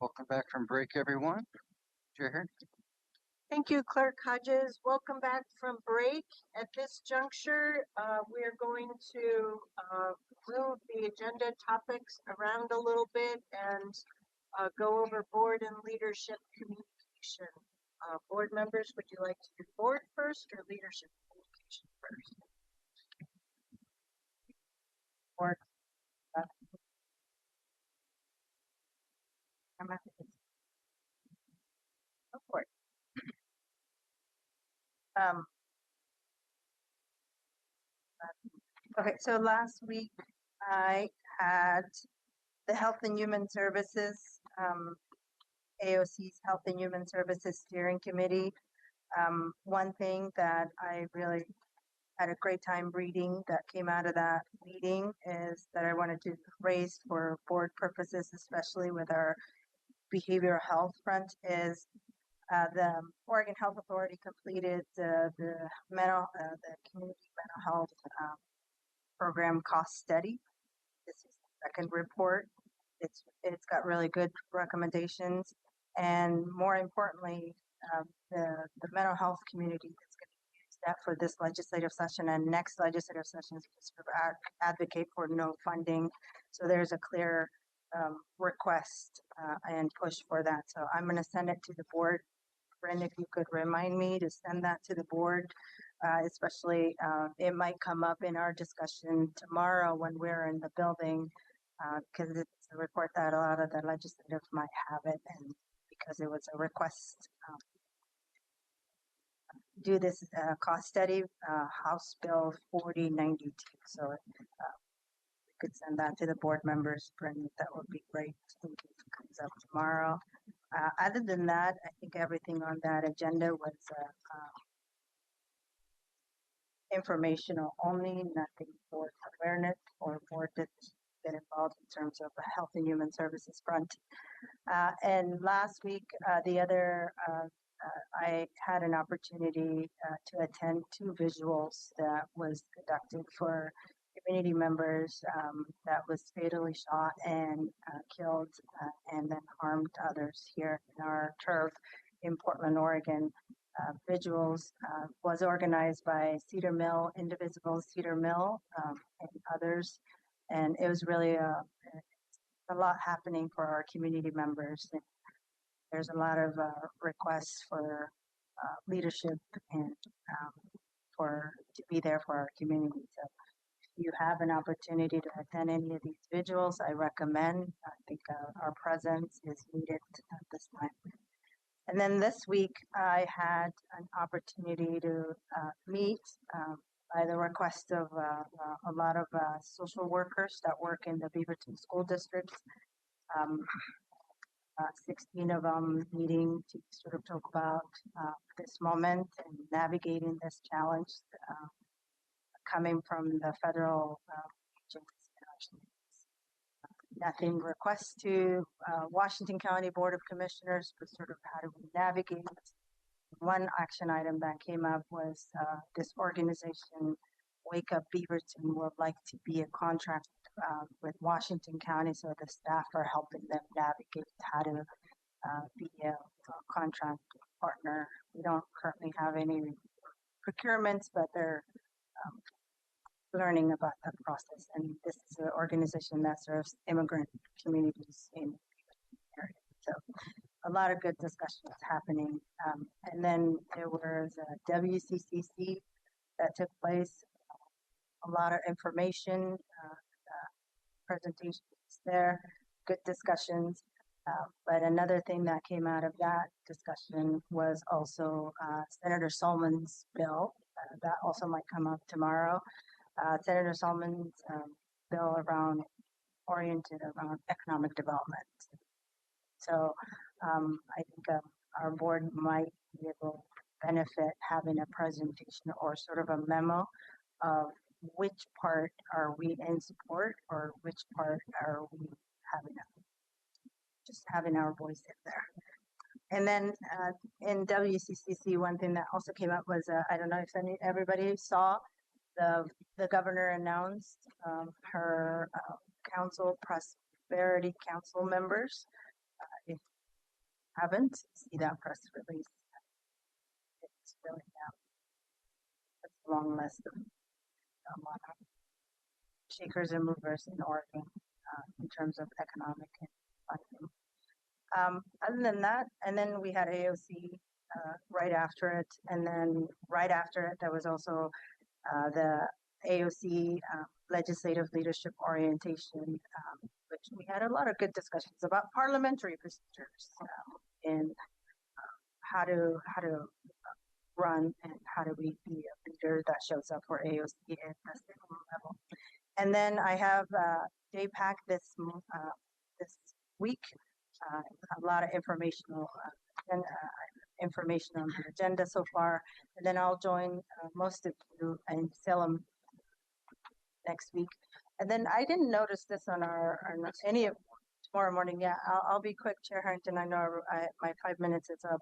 Welcome back from break, everyone. Chair Harrington. Thank you, Clerk Hodges. Welcome back from break. At this juncture, we are going to move the agenda topics around a little bit and go over board and leadership communication. Board members, would you like to do board first or leadership communication first? Board. Board. Okay, so last week I had the Health and Human Services, AOC's Health and Human Services Steering Committee. One thing that I really had a great time reading that came out of that meeting is that I wanted to raise for board purposes, especially with our behavioral health front, is the Oregon Health Authority completed the community mental health program cost study. This is the second report. It's got really good recommendations, and more importantly, the mental health community is going to use that for this legislative session and next legislative sessions to sort of advocate for no funding. So there's a clear request and push for that. So I'm going to send it to the board. Brenda, if you could remind me to send that to the board, especially it might come up in our discussion tomorrow when we're in the building, because it's a report that a lot of the legislators might have it, and because it was a request do this cost study, House Bill 4092. So we could send that to the board members, Brenda, that would be great in case it comes up tomorrow. Other than that, I think everything on that agenda was informational only, nothing for awareness or board to get involved in terms of the health and human services front. And last week, I had an opportunity to attend two visuals that was conducted for community members that was fatally shot and killed and then harmed others here in our turf in Portland, Oregon. Visuals was organized by Cedar Mill, Indivisible Cedar Mill, and others. And it was really a lot happening for our community members. And there's a lot of requests for leadership and to be there for our community. So if you have an opportunity to attend any of these visuals, I recommend. I think our presence is needed at this time. And then this week, I had an opportunity to meet by the request of a lot of social workers that work in the Beaverton School District. 16 of them meeting to sort of talk about this moment and navigating this challenge coming from the federal agencies. Nothing requests to Washington County Board of Commissioners, but sort of how do we navigate. One action item that came up was this organization, Wake Up Beaverton, would like to be a contract with Washington County, so the staff are helping them navigate how to be a contract partner. We don't currently have any procurements, but they're learning about that process. And this is an organization that serves immigrant communities in the area. So a lot of good discussions happening. And then there was a WCCC that took place. A lot of information, presentations there, good discussions. But another thing that came out of that discussion was also Senator Solomons' bill. That also might come up tomorrow. Senator Solomons' bill oriented around economic development. So I think our board might be able to benefit having a presentation or sort of a memo of which part are we in support or which part are we having our voice in there. And then in WCCC, one thing that also came up was, I don't know if everybody saw, the governor announced her prosperity council members. If haven't, see that press release. It's really it's a long list of a lot of shakers and movers in Oregon in terms of economic and funding. Other than that, and then we had AOC right after it, and then right after it, there was also the AOC legislative leadership orientation, which we had a lot of good discussions about parliamentary procedures and how to run and how do we be a leader that shows up for AOC at the state level. And then I have JPAC this week. A lot of informational information on the agenda so far, and then I'll join most of you in Salem next week. And then I didn't notice this on any of tomorrow morning. Yeah, I'll be quick, Chair Harrington. I know my 5 minutes is up.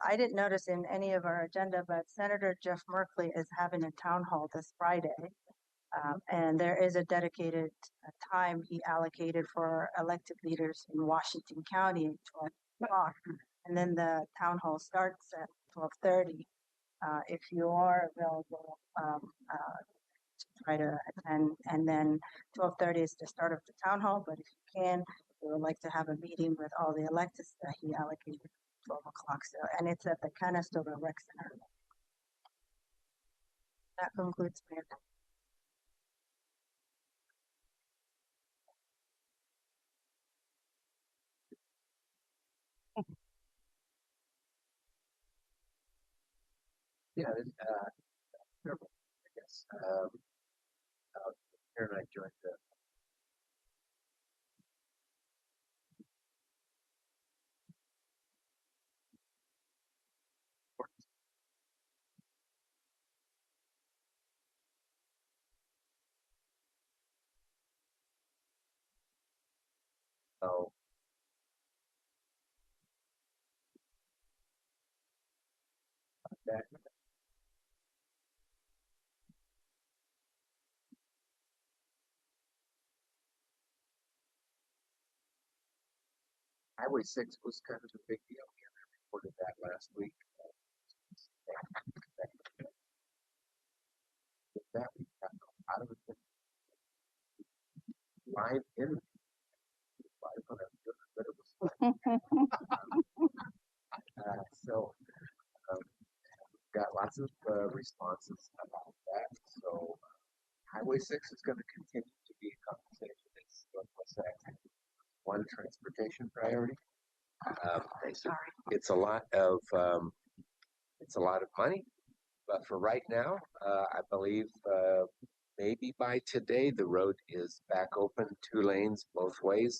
I didn't notice in any of our agenda, but Senator Jeff Merkley is having a town hall this Friday. And there is a dedicated time he allocated for elected leaders in Washington County at 12 o'clock. And then the town hall starts at 12:30. If you are available, try to attend. And then 12:30 is the start of the town hall. But if you can, we would like to have a meeting with all the electeds that he allocated at 12 o'clock. So, and it's at the Canastota Rec Center. That concludes my report. Yeah, terrible, I guess. Here and I joined the so that Highway 6 was kind of a big deal here. I reported that last week. With that, we got out of the live in live on a but it was so got lots of responses about that. So Highway 6 is going to continue to be a conversation. It's what's that? One transportation priority. It's a lot of money, but for right now, I believe maybe by today the road is back open, 2 lanes both ways,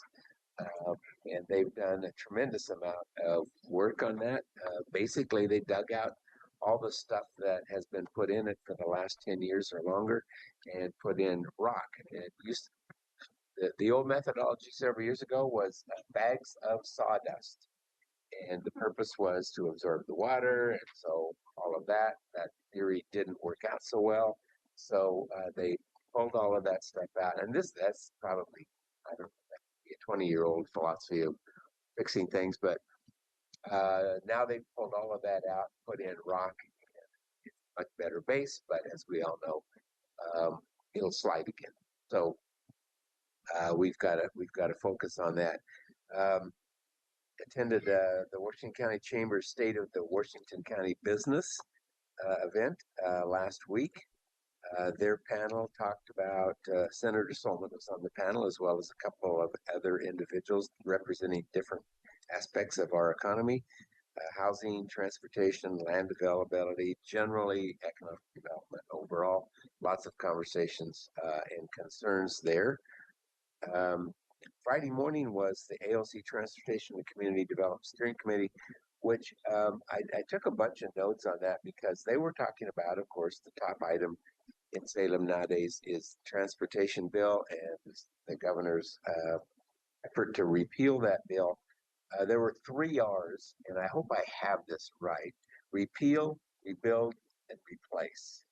and they've done a tremendous amount of work on that. Basically, they dug out all the stuff that has been put in it for the last 10 years or longer, and put in rock. And it used the old methodology several years ago was bags of sawdust. And the purpose was to absorb the water, and so all of that theory didn't work out so well. So they pulled all of that stuff out, and that's probably, I don't know, that could be a 20-year-old philosophy of fixing things, but now they've pulled all of that out, put in rock, and it's a much better base. But as we all know, it'll slide again. So we've got to focus on that. Attended the Washington County Chamber's State of the Washington County Business event last week. Their panel talked about Senator Solomon was on the panel, as well as a couple of other individuals representing different aspects of our economy: housing, transportation, land availability, generally economic development overall. Lots of conversations and concerns there. Friday morning was the AOC Transportation and Community Development Steering Committee, which I took a bunch of notes on that because they were talking about, of course, the top item in Salem nowadays is transportation bill and the governor's effort to repeal that bill. There were 3 R's, and I hope I have this right: repeal, rebuild, and replace.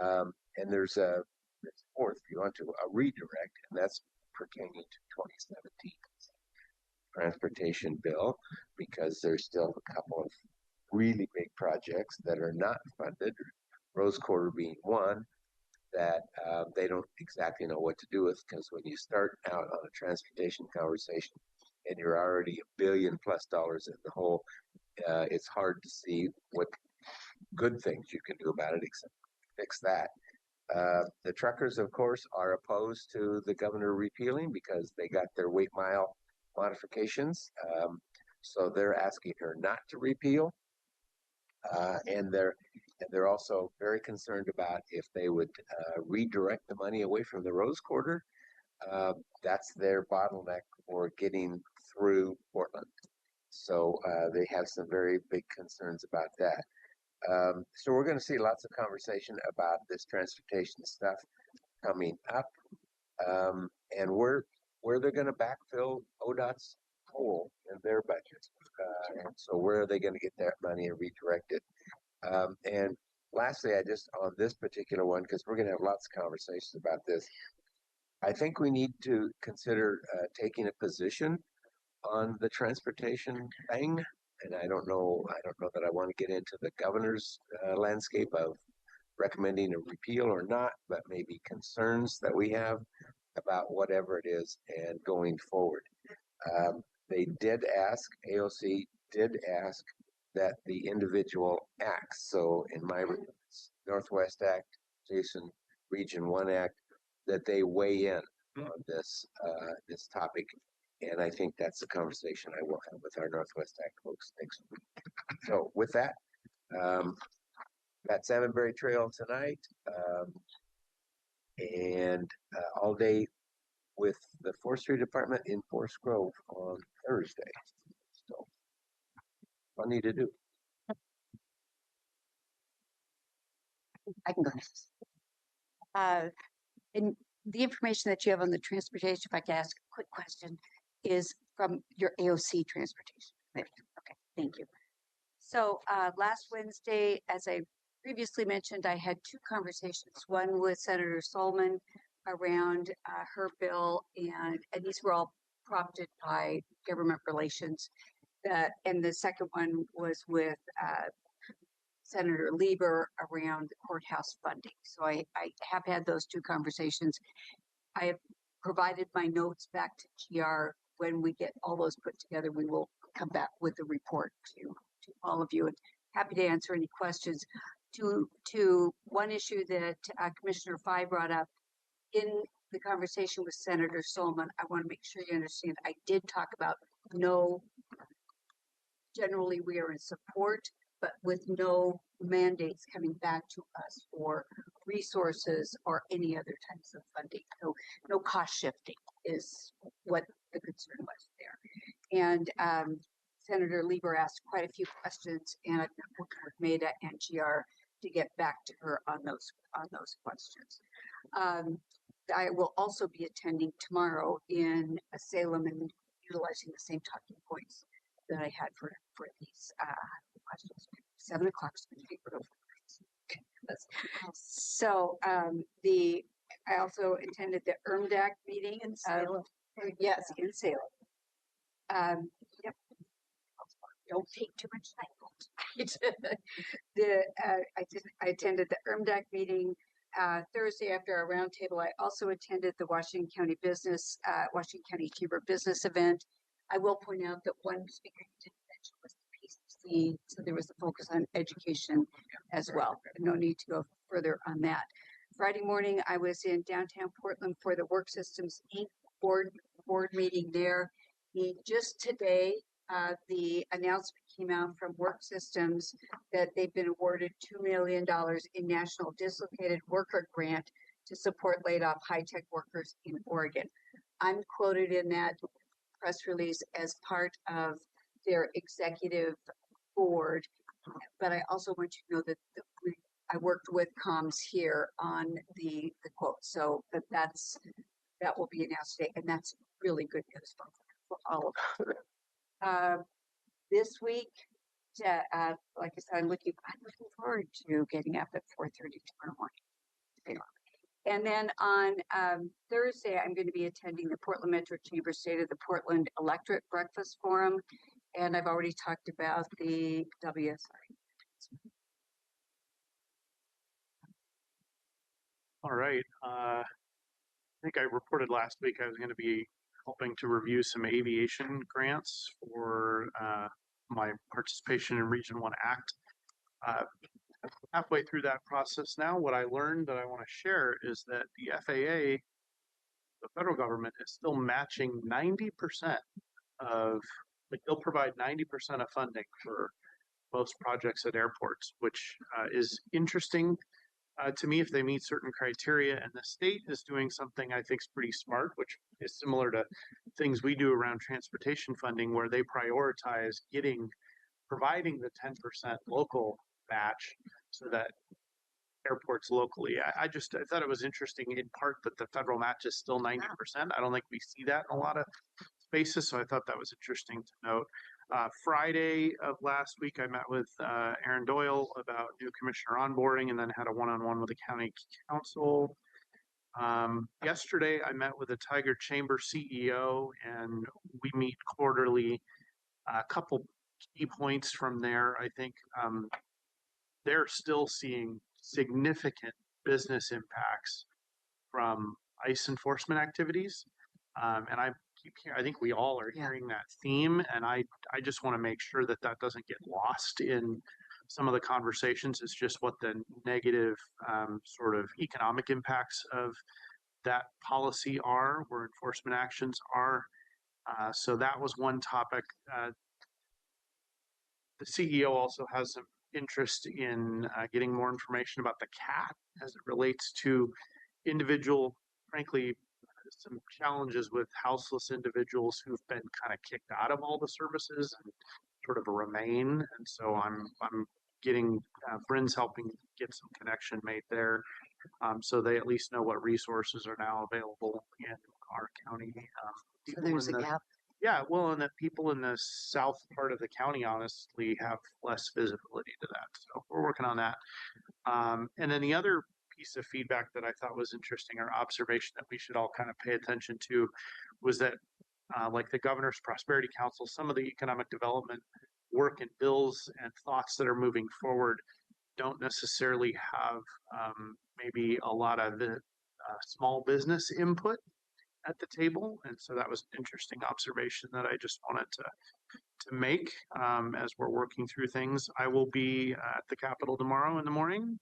And there's a fourth, if you want to, a redirect, and that's pertaining to 2017 transportation bill. because there's still a couple of really big projects that are not funded, Rose Quarter being one, that they don't exactly know what to do with, because when you start out on a transportation conversation and you're already $1 billion+ in the hole, it's hard to see what good things you can do about it except fix that. The truckers, of course, are opposed to the governor repealing because they got their weight mile modifications. So they're asking her not to repeal. And they're also very concerned about if they would redirect the money away from the Rose Quarter. That's their bottleneck for getting through Portland. So they have some very big concerns about that. So we're going to see lots of conversation about this transportation stuff coming up, and where they're going to backfill ODOT's hole in their budget. And so where are they going to get that money and redirect it? And lastly, I just, on this particular one, because we're going to have lots of conversations about this, I think we need to consider taking a position on the transportation thing. And I don't know that I want to get into the governor's landscape of recommending a repeal or not, but maybe concerns that we have about whatever it is and going forward. They did ask, AOC did ask that the individual acts. So in my Northwest Act, Jason Region 1 Act, that they weigh in on this topic. And I think that's a conversation I will have with our Northwest Act folks next week. So with that, got Salmonberry Trail tonight, and all day with the Forestry Department in Forest Grove on Thursday. So funny to do. I can go next. And the information that you have on the transportation, if I can ask a quick question, is from your AOC transportation. Okay, thank you. So last Wednesday, as I previously mentioned, I had two conversations, one with Senator Solomon around her bill, and these were all prompted by government relations. And the second one was with Senator Lieber around the courthouse funding. So I have had those two conversations. I have provided my notes back to GR. When we get all those put together, we will come back with a report to all of you, and happy to answer any questions. To one issue that Commissioner Fye brought up in the conversation with Senator Solomon, I want to make sure you understand, I did talk about generally we are in support, but with no mandates coming back to us for resources or any other types of funding. So no cost shifting is what the concern was there. And Senator Lieber asked quite a few questions, and I've been working with MEDA and GR to get back to her on those questions. I will also be attending tomorrow in Salem and utilizing the same talking points that I had for these questions. 7 o'clock. So I also attended the ERMDAC meeting in Salem. Yes, in Salem. Yep. Don't take too much time. I attended the ERMDAC meeting Thursday after our roundtable. I also attended the Washington County Chamber Business event. I will point out that one speaker you didn't mention was the PCC, so there was a focus on education as well. No need to go further on that. Friday morning, I was in downtown Portland for the Work Systems Inc. board meeting there. Just today, the announcement came out from Work Systems that they've been awarded $2 million in National Dislocated Worker Grant to support laid off high-tech workers in Oregon. I'm quoted in that press release as part of their executive board, but I also want you to know that I worked with comms here on the quote, so that will be announced today, and that's really good news for all of us. This week, like I said, I'm looking forward to getting up at 4:30 tomorrow morning. And then on Thursday, I'm going to be attending the Portland Metro Chamber State of the Portland Electorate Breakfast Forum. And I've already talked about the WSI. All right. I think I reported last week I was going to be helping to review some aviation grants for my participation in Region 1 Act. Halfway through that process now, what I learned that I want to share is that the FAA, the federal government, is still matching 90% of, like, they'll provide 90% of funding for most projects at airports, which is interesting to me if they meet certain criteria. And the state is doing something I think is pretty smart, which is similar to things we do around transportation funding, where they prioritize providing the 10% local match so that airports locally. I thought it was interesting in part that the federal match is still 90%. I don't think we see that in a lot of spaces, so I thought that was interesting to note. Friday of last week, I met with Aaron Doyle about new commissioner onboarding and then had a one-on-one with the county council. Yesterday, I met with the Tiger Chamber CEO, and we meet quarterly. A couple key points from there. I think they're still seeing significant business impacts from ICE enforcement activities. And I think we all are hearing that theme, and I just want to make sure that that doesn't get lost in some of the conversations. It's just what the negative sort of economic impacts of that policy are, where enforcement actions are. So that was one topic. The CEO also has some interest in getting more information about the CAT as it relates to individual, frankly, some challenges with houseless individuals who've been kind of kicked out of all the services and sort of remain. And so I'm getting Bryn's helping get some connection made there, so they at least know what resources are now available in our county. So there's a gap. Yeah, well, and that people in the south part of the county honestly have less visibility to that. So we're working on that. And then the other piece of feedback that I thought was interesting, or observation that we should all kind of pay attention to, was that like the Governor's Prosperity Council, some of the economic development work and bills and thoughts that are moving forward don't necessarily have maybe a lot of the small business input at the table. And so that was an interesting observation that I just wanted to make as we're working through things. I will be at the Capitol tomorrow in the morning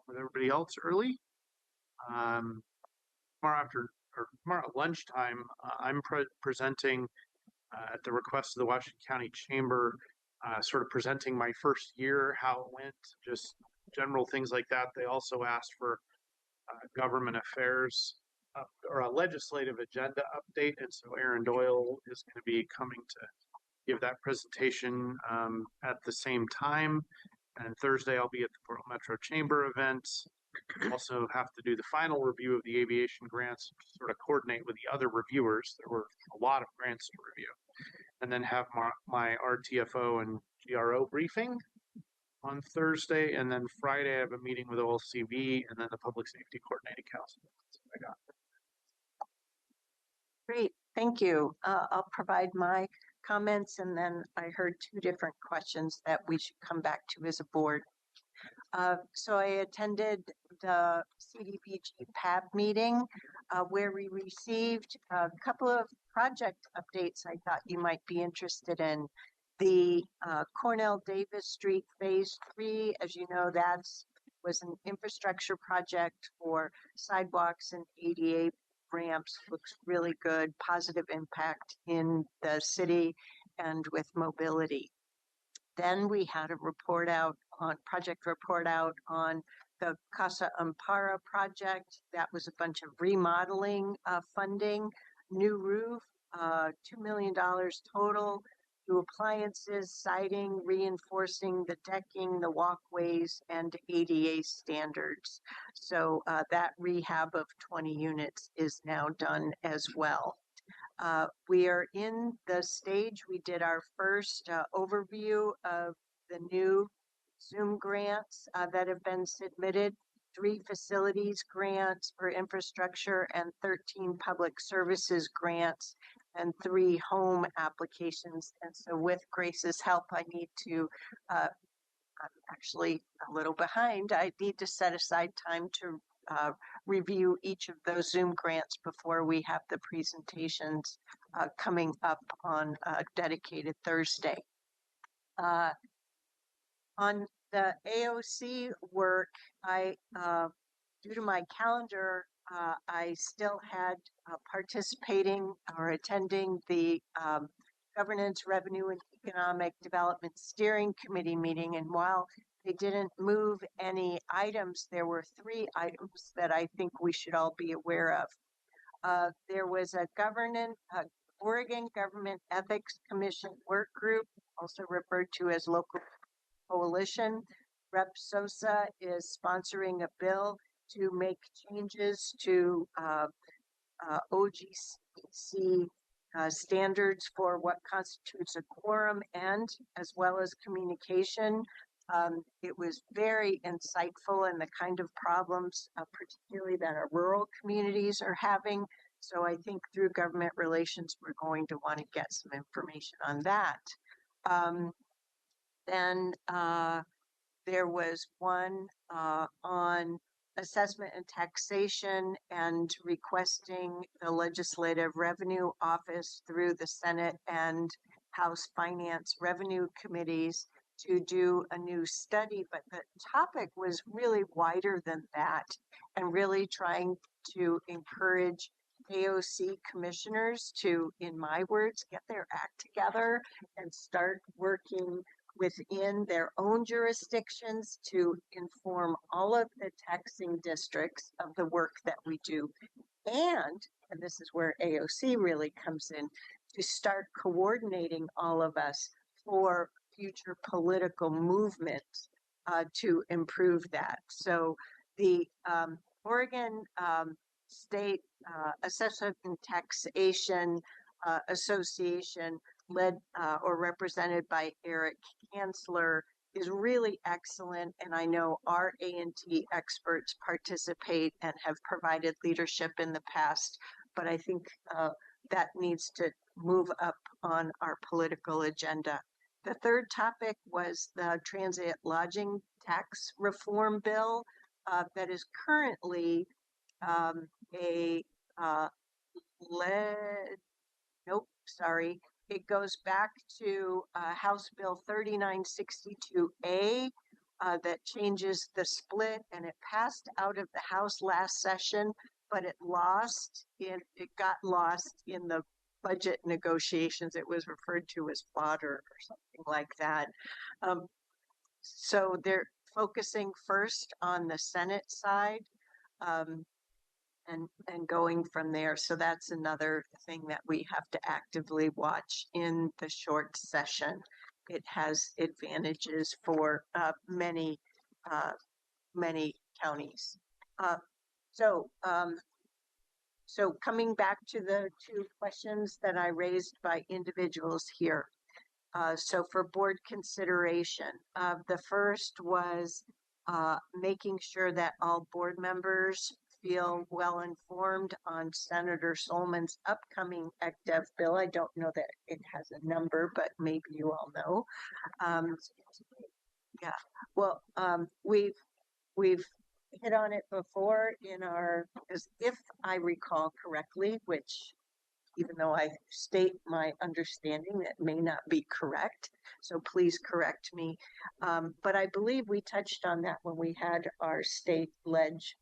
with everybody else early. Tomorrow at lunchtime, I'm presenting at the request of the Washington County Chamber, sort of presenting my first year, how it went, just general things like that. They also asked for government affairs or a legislative agenda update, and so Aaron Doyle is going to be coming to give that presentation at the same time. And Thursday I'll be at the Portland Metro Chamber event. Also have to do the final review of the aviation grants, sort of coordinate with the other reviewers. There were a lot of grants to review. And then have my RTFO and GRO briefing on Thursday. And then Friday I have a meeting with OLCV and then the Public Safety Coordinating Council. That's what I got. Great, thank you. I'll provide my comments, and then I heard two different questions that we should come back to as a board. So I attended the CDBG PAB meeting where we received a couple of project updates I thought you might be interested in. The Cornell Davis Street Phase 3, as you know, that was an infrastructure project for sidewalks and ADA ramps. Looks really good, positive impact in the city and with mobility. Then we had a project report out on the Casa Ampara project. That was a bunch of remodeling funding, new roof, $2 million total, new appliances, siding, reinforcing the decking, the walkways, and ADA standards. So that rehab of 20 units is now done as well. We are in the stage. We did our first overview of the new Zoom grants that have been submitted, 3 facilities grants for infrastructure and 13 public services grants. and 3 home applications. And so with Grace's help, I need to, I'm actually a little behind. I need to set aside time to review each of those Zoom grants before we have the presentations coming up on a dedicated Thursday. On the AOC work, due to my calendar, I still had participating or attending the Governance, Revenue, and Economic Development Steering Committee meeting. And while they didn't move any items, there were 3 items that I think we should all be aware of. There was a Oregon Government Ethics Commission work group, also referred to as Local Coalition. Rep. Sosa is sponsoring a bill to make changes to OGC standards for what constitutes a quorum and as well as communication. It was very insightful in the kind of problems, particularly that our rural communities are having. So I think through government relations, we're going to want to get some information on that. Then there was one on assessment and taxation and requesting the Legislative Revenue Office through the Senate and House Finance Revenue Committees to do a new study, but the topic was really wider than that and really trying to encourage AOC commissioners to, in my words, get their act together and start working within their own jurisdictions to inform all of the taxing districts of the work that we do. And this is where AOC really comes in, to start coordinating all of us for future political movement to improve that. So the Oregon State Assessment and Taxation Association, led or represented by Eric Kanzler, is really excellent, and I know our A&T experts participate and have provided leadership in the past, but I think that needs to move up on our political agenda. The third topic was the transit lodging tax reform bill that is currently it goes back to House Bill 3962A that changes the split, and it passed out of the House last session, but it got lost in the budget negotiations. It was referred to as fodder or something like that. So they're focusing first on the Senate side. And going from there. So that's another thing that we have to actively watch in the short session. It has advantages for many counties. So coming back to the 2 questions that I raised by individuals here. So for board consideration, the first was making sure that all board members feel well informed on Senator Solman's upcoming ECDEV bill. I don't know that it has a number, but maybe you all know. Yeah, well, we've hit on it before in if I recall correctly, which even though I state my understanding, that may not be correct. So please correct me. But I believe we touched on that when we had our state ledge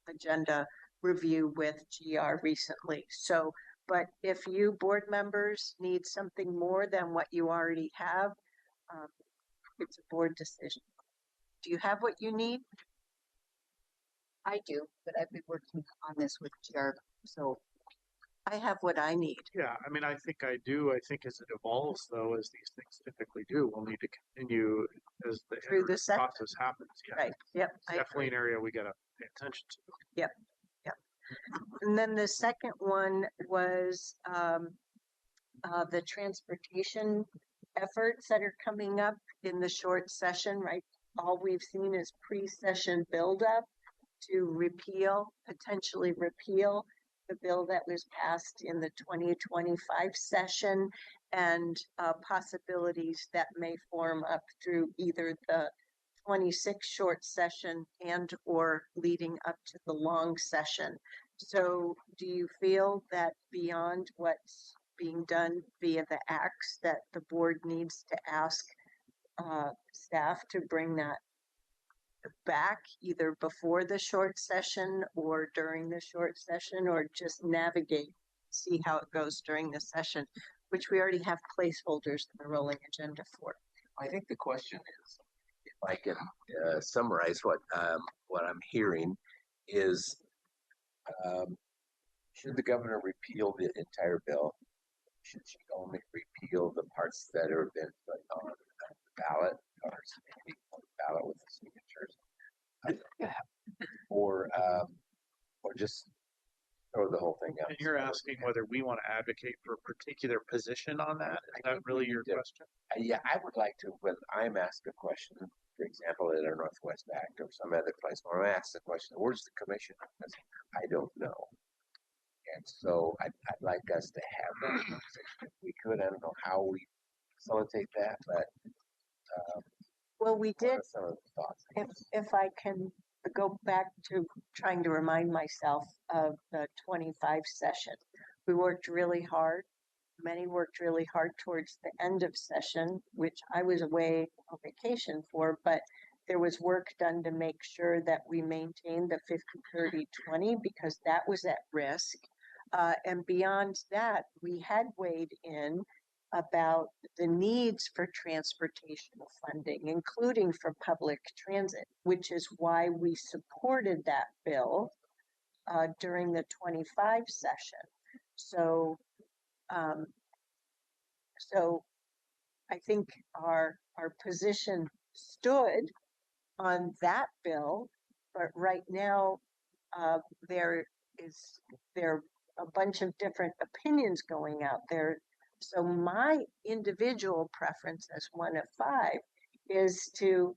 agenda review with GR recently. So, but if you board members need something more than what you already have, it's a board decision. Do you have what you need? I do, but I've been working on this with GR, so I have what I need. Yeah, I mean, I think I do. I think as it evolves, though, as these things typically do, we'll need to continue as the Through the process happens. Yeah. Right. Yep. It's definitely an area we got to pay attention to. Yep. Yep. And then the second one was the transportation efforts that are coming up in the short session, right? All we've seen is pre-session buildup to potentially repeal the bill that was passed in the 2025 session and possibilities that may form up through either the 26 short session and or leading up to the long session. So do you feel that beyond what's being done via the acts that the board needs to ask staff to bring that back either before the short session or during the short session, or just navigate, see how it goes during the session, which we already have placeholders in the rolling agenda for? I think the question is, if I can summarize what I'm hearing, is should the governor repeal the entire bill? Should she only repeal the parts that have been put on the ballot, or maybe on the ballot with the signatures, or just throw the whole thing out? And you're asking whether we want to advocate for a particular position on that? Is that really your question? Yeah, I would like to, when I'm asked a question, for example, at our Northwest Act or some other place, when I'm asked the question, where's the commission on this? I don't know. And so I'd like us to have that conversation if we could. I don't know how we facilitate that, but well, we did. Some of the thoughts. If I can go back to trying to remind myself of the 25 session, we worked really hard. Many worked really hard towards the end of session, which I was away on vacation for, but there was work done to make sure that we maintained the 50-30-20 because that was at risk. And beyond that, we had weighed in about the needs for transportation funding, including for public transit, which is why we supported that bill during the 25 session. So, so I think our position stood on that bill, but right now there are a bunch of different opinions going out there. So my individual preference as one of five is to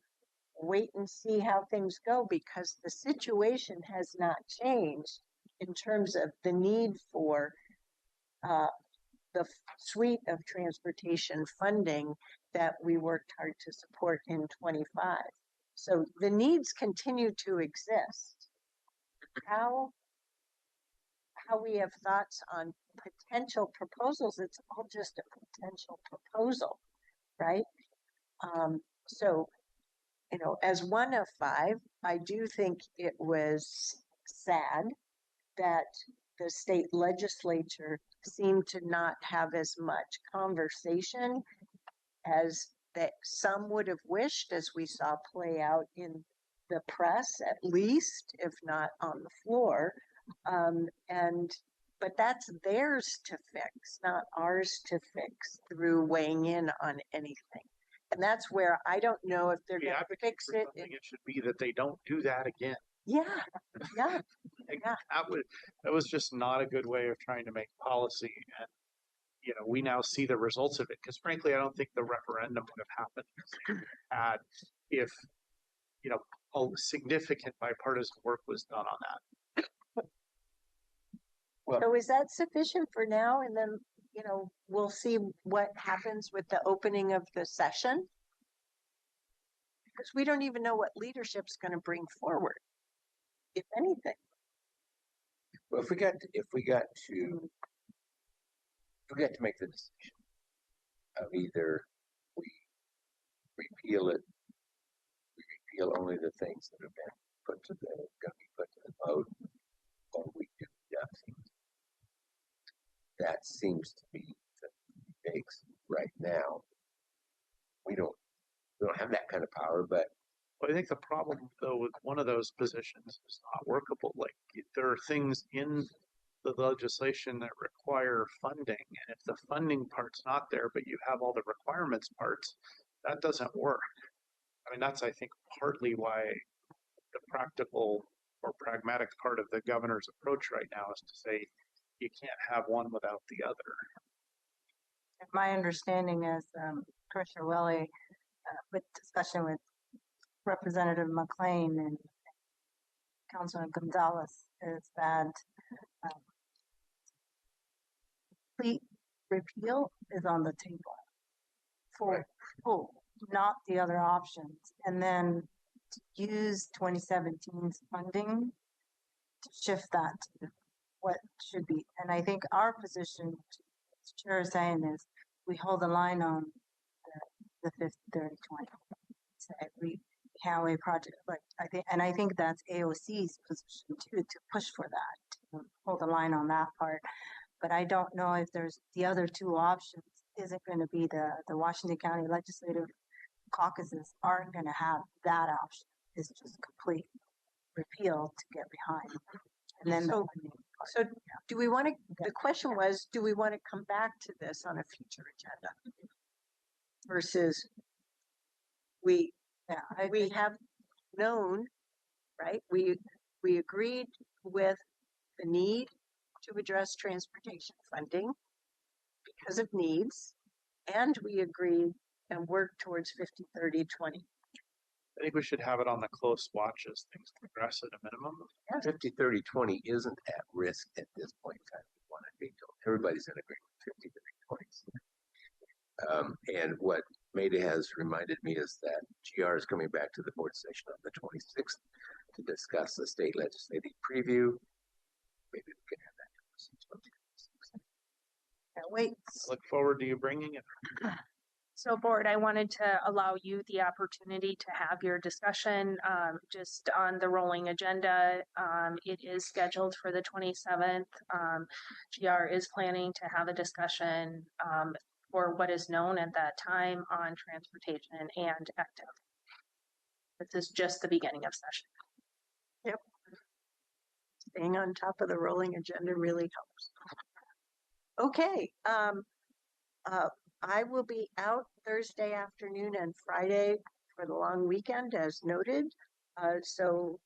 wait and see how things go, because the situation has not changed in terms of the need for the suite of transportation funding that we worked hard to support in 25. So the needs continue to exist. How we have thoughts on potential proposals, it's all just a potential proposal, right? So, you know, as one of five, I do think it was sad that the state legislature seemed to not have as much conversation as that some would have wished, as we saw play out in the press, at least, if not on the floor. But that's theirs to fix, not ours to fix through weighing in on anything. And that's where I don't know if they're going to fix it. It should be that they don't do that again. Yeah, yeah, yeah. That was just not a good way of trying to make policy. And, you know, we now see the results of it. Because frankly, I don't think the referendum would have happened if, you know, a significant bipartisan work was done on that. Well, so is that sufficient for now? And then, you know, we'll see what happens with the opening of the session. Because we don't even know what leadership's going to bring forward, if anything. Well, if we got to make the decision of either we repeal it, we repeal only the things that have been going to be put to the vote, or we do nothing. That seems to be the stakes right now. We don't have that kind of power, but I think the problem, though, with one of those positions is not workable. Like, there are things in the legislation that require funding, and if the funding part's not there, but you have all the requirements parts, that doesn't work. I mean, that's, I think, partly why the practical or pragmatic part of the governor's approach right now is to say you can't have one without the other. My understanding is Commissioner Welly, with discussion with Representative McLean and Councilman Gonzalez, is that complete repeal is on the table for full, not the other options. And then to use 2017's funding to shift that to what should be. And I think our position, as Chair is saying, is we hold the line on the 50, 30, 20. Say we have a project, like I think that's AOC's position too, to push for that, to hold the line on that part. But I don't know if there's the other two options. Is it going to be the Washington County Legislative caucuses aren't going to have that option? It's just complete repeal to get behind. And then So do we want to, the question was, do we want to come back to this on a future agenda? Versus we have known, right? We agreed with the need to address transportation funding because of needs, and we agreed and worked towards 50, 30, 20. I think we should have it on the close watch as things progress at a minimum. 50, 30, 20 isn't at risk at this point in time. We want to be told. Everybody's in agreement with 50, 30, 20. And what Maida has reminded me is that GR is coming back to the board session on the 26th to discuss the state legislative preview. Maybe we can have that conversation. Can't wait. Look forward to you bringing it. So board, I wanted to allow you the opportunity to have your discussion just on the rolling agenda. It is scheduled for the 27th. GR is planning to have a discussion for what is known at that time on transportation and active. This is just the beginning of session. Yep. Staying on top of the rolling agenda really helps. Okay. I will be out Thursday afternoon and Friday for the long weekend, as noted. So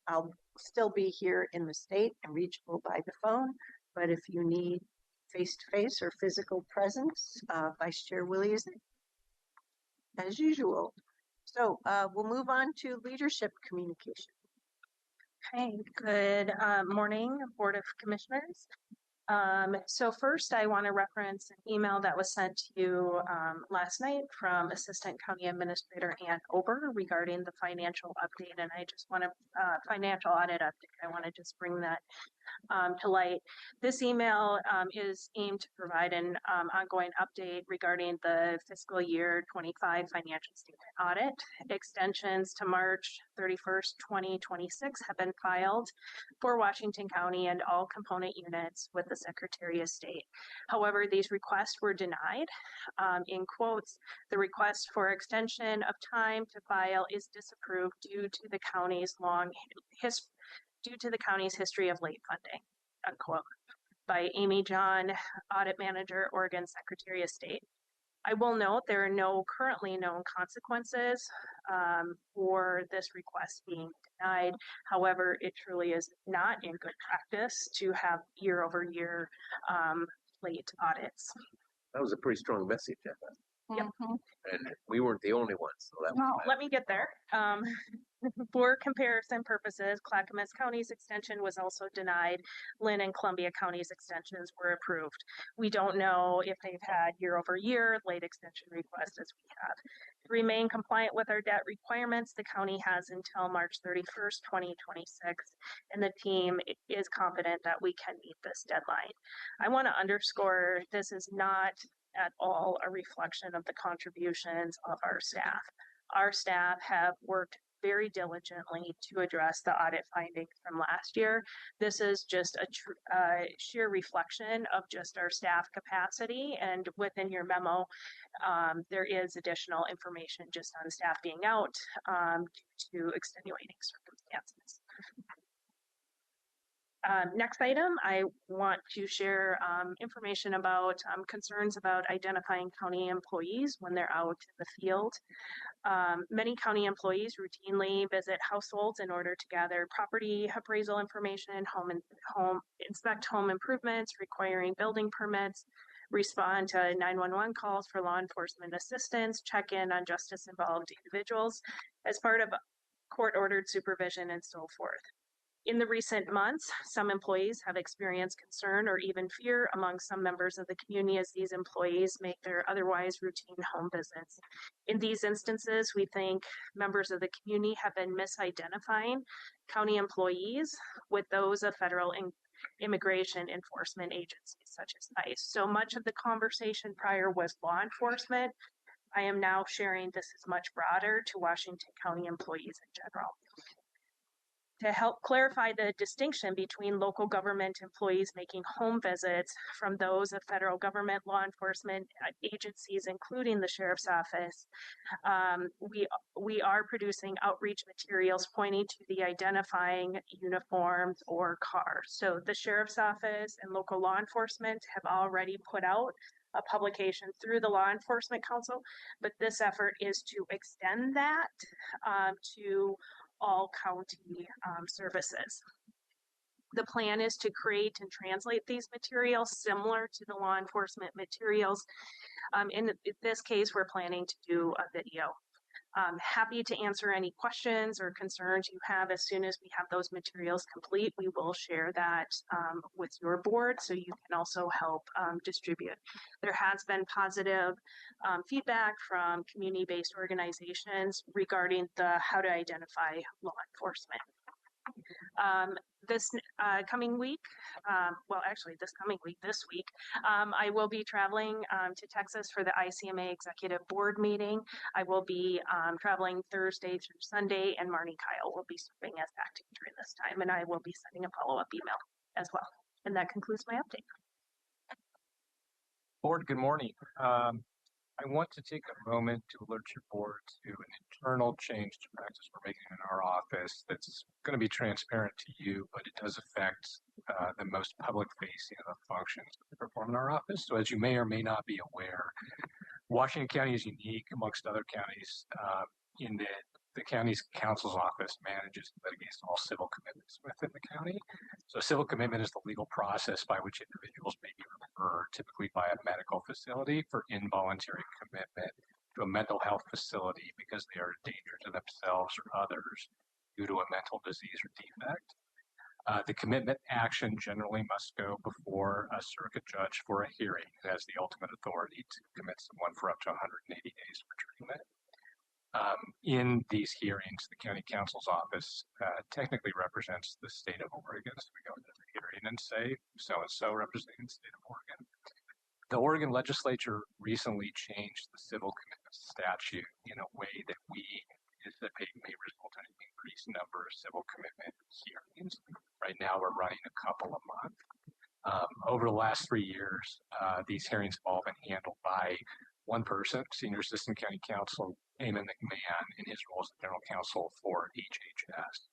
I'll still be here in the state and reachable by the phone. But if you need face-to-face or physical presence, Vice Chair Willie is there, as usual. So we'll move on to leadership communication. Okay, good morning, Board of Commissioners. So first, I want to reference an email that was sent to you last night from Assistant County Administrator Ann Ober regarding the financial update, and I just want to financial audit update. I want to just bring that to light. This email is aimed to provide an ongoing update regarding the fiscal year 25 financial statement audit. Extensions to March 31st, 2026 have been filed for Washington County and all component units with the Secretary of State. However, these requests were denied. In quotes, the request for extension of time to file is disapproved due to the county's history of late funding, unquote, by Amy John, Audit Manager, Oregon Secretary of State. I will note there are no currently known consequences for this request being denied. However, it truly is not in good practice to have year-over-year late audits. That was a pretty strong message, I thought. Yep. And we weren't the only ones. So that was Let me get there. For comparison purposes, Clackamas County's extension was also denied. Lynn and Columbia County's extensions were approved. We don't know if they've had year-over-year late extension requests as we have. To remain compliant with our debt requirements, the county has until March 31st, 2026, and the team is confident that we can meet this deadline. I want to underscore this is not at all a reflection of the contributions of our staff. Our staff have worked very diligently to address the audit findings from last year. This is just a sheer reflection of just our staff capacity, and within your memo, there is additional information just on staff being out due to extenuating circumstances. Next item, I want to share information about concerns about identifying county employees when they're out in the field. Many county employees routinely visit households in order to gather property appraisal information, inspect home improvements requiring building permits, respond to 911 calls for law enforcement assistance, check in on justice-involved individuals as part of court-ordered supervision, and so forth. In the recent months, some employees have experienced concern or even fear among some members of the community as these employees make their otherwise routine home visits. In these instances, we think members of the community have been misidentifying county employees with those of federal immigration enforcement agencies such as ICE. So much of the conversation prior was law enforcement. I am now sharing this is much broader to Washington County employees in general. To help clarify the distinction between local government employees making home visits from those of federal government law enforcement agencies, including the Sheriff's Office, we are producing outreach materials pointing to the identifying uniforms or cars. So the Sheriff's Office and local law enforcement have already put out a publication through the Law Enforcement Council, but this effort is to extend that to all county services. The plan is to create and translate these materials similar to the law enforcement materials. In this case, we're planning to do a video. Happy to answer any questions or concerns you have as soon as we have those materials complete. We will share that with your board so you can also help distribute. There has been positive feedback from community-based organizations regarding the how to identify law enforcement. This coming week, this week, I will be traveling to Texas for the ICMA Executive Board meeting. I will be traveling Thursday through Sunday, and Marnie Kyle will be serving as acting during this time, and I will be sending a follow-up email as well. And that concludes my update. Board, good morning. I want to take a moment to alert your board to an internal change to practice we're making in our office that's going to be transparent to you, but it does affect the most public-facing of the functions that we perform in our office. So as you may or may not be aware, Washington County is unique amongst other counties in that the county's counsel's office manages and litigates all civil commitments within the county. So civil commitment is the legal process by which individuals may be referred, typically by a medical facility, for involuntary commitment to a mental health facility because they are a danger to themselves or others due to a mental disease or defect. The commitment action generally must go before a circuit judge for a hearing. It has the ultimate authority to commit someone for up to 180 days for treatment. In these hearings, the county counsel's office technically represents the state of Oregon. So we go into the hearing and say, so-and-so representing the state of Oregon. The Oregon legislature recently changed the civil commitment statute in a way that we anticipate may result in an increased number of civil commitment hearings. Right now, we're running a couple a month. Over the last 3 years, these hearings have all been handled by one person, Senior Assistant County Counsel Eamon McMahon, in his role as the General Counsel for HHS.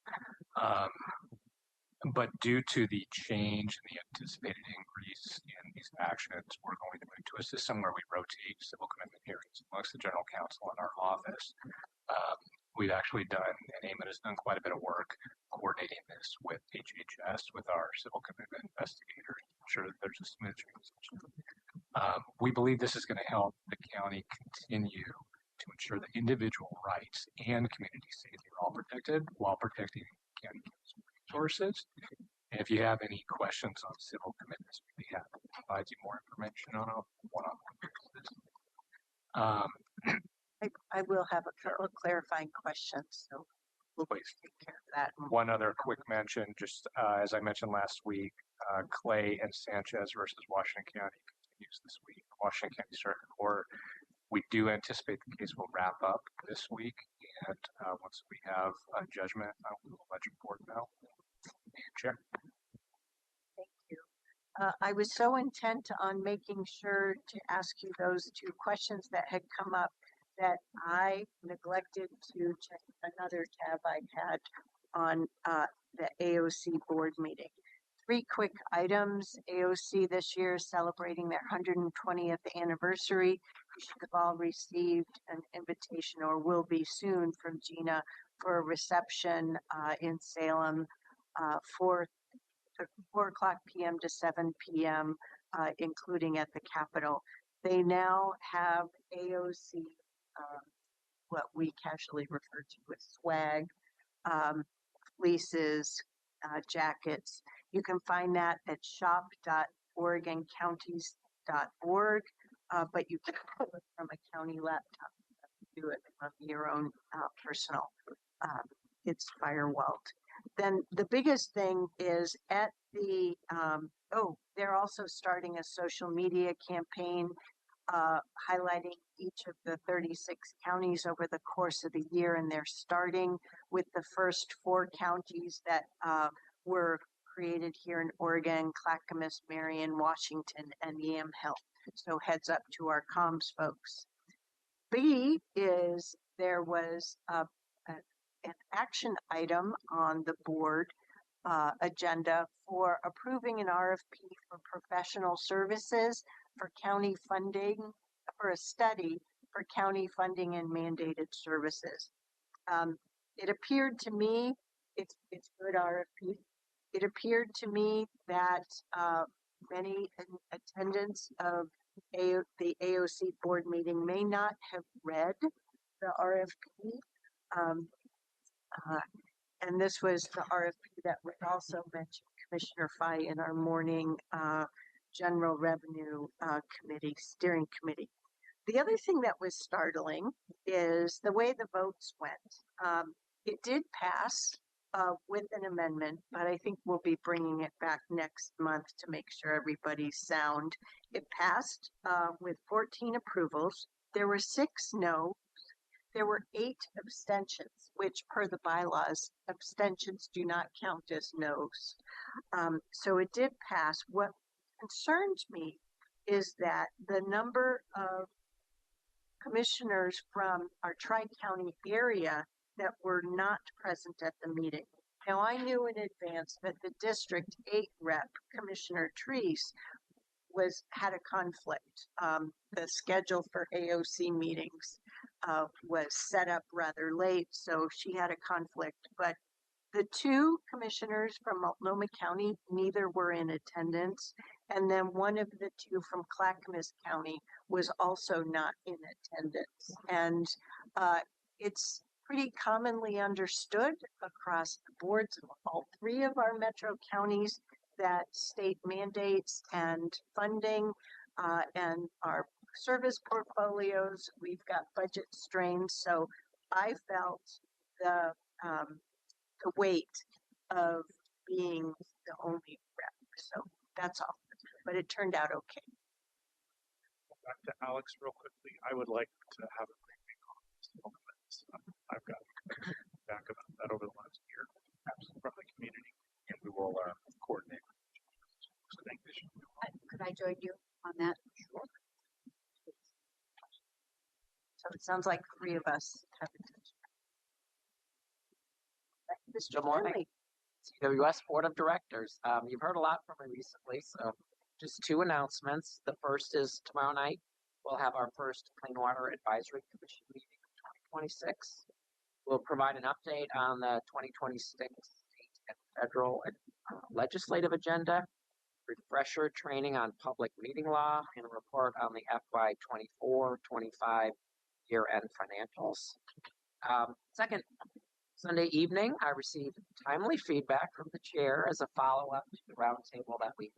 But due to the change in the anticipated increase in these actions, we're going to move to a system where we rotate civil commitment hearings amongst the General Counsel in our office. We've actually done, and Eamon has done quite a bit of work coordinating this with HHS, with our civil commitment investigators, to ensure that there's a smooth transition. We believe this is going to help the county continue to ensure that individual rights and community safety are all protected while protecting county council resources. And if you have any questions on civil commitments, we'd be happy to provide you more information on a one-on-one basis. I will have a couple of clarifying questions, so we'll take care of that. One other quick mention, just as I mentioned last week, Clay and Sanchez versus Washington County continues this week. Washington County Circuit Court. We do anticipate the case will wrap up this week, and once we have a judgment, we will let your board know. Chair. Thank you. I was so intent on making sure to ask you those two questions that had come up that I neglected to check another tab I had on the AOC board meeting. 3 quick items. AOC this year is celebrating their 120th anniversary. You should have all received an invitation, or will be soon, from Gina for a reception in Salem, 4 o'clock p.m. to 7 p.m., including at the Capitol. They now have AOC, what we casually refer to as swag, fleeces, jackets. You can find that at shop.oregoncounties.org, but you can do it from a county laptop. Do it from your own personal. It's firewalled. Then the biggest thing is at the, they're also starting a social media campaign highlighting each of the 36 counties over the course of the year, and they're starting with the first 4 counties that were created here in Oregon: Clackamas, Marion, Washington, and Yamhill. So heads up to our comms folks. B is there was an action item on the board agenda for approving an RFP for professional services for county funding, for a study for county funding and mandated services. It appeared to me, it's good RFP. It appeared to me that many in attendance of the AOC board meeting may not have read the RFP. And this was the RFP that was also mentioned, Commissioner Fye, in our morning General Revenue Committee, Steering Committee. The other thing that was startling is the way the votes went. It did pass with an amendment, but I think we'll be bringing it back next month to make sure everybody's sound. It passed with 14 approvals. There were 6 no. There were 8 abstentions, which per the bylaws, abstentions do not count as no's. So it did pass. What concerns me is that the number of commissioners from our Tri-County area that were not present at the meeting. Now, I knew in advance that the District 8 rep, Commissioner Treese, had a conflict. The schedule for AOC meetings was set up rather late, so she had a conflict. But the 2 commissioners from Multnomah County, neither were in attendance. And then one of the 2 from Clackamas County was also not in attendance. And it's pretty commonly understood across the boards of all 3 of our metro counties that state mandates and funding and our service portfolios, we've got budget strains. So I felt the weight of being the only rep. So that's all. But it turned out okay. Back to Alex real quickly. I would like to have a briefing on this. I've got feedback about that over the last year from the community, and we will coordinate. So thank you. Could I join you on that? Sure. So it sounds like 3 of us have attention. Good morning. CWS Board of Directors. You've heard a lot from me recently, so just 2 announcements. The first is tomorrow night, we'll have our first Clean Water Advisory Commission meeting of 2026. We'll provide an update on the 2026 state and federal legislative agenda, refresher training on public meeting law, and a report on the FY 24-25 year-end financials. Second, Sunday evening, I received timely feedback from the chair as a follow-up to the roundtable that we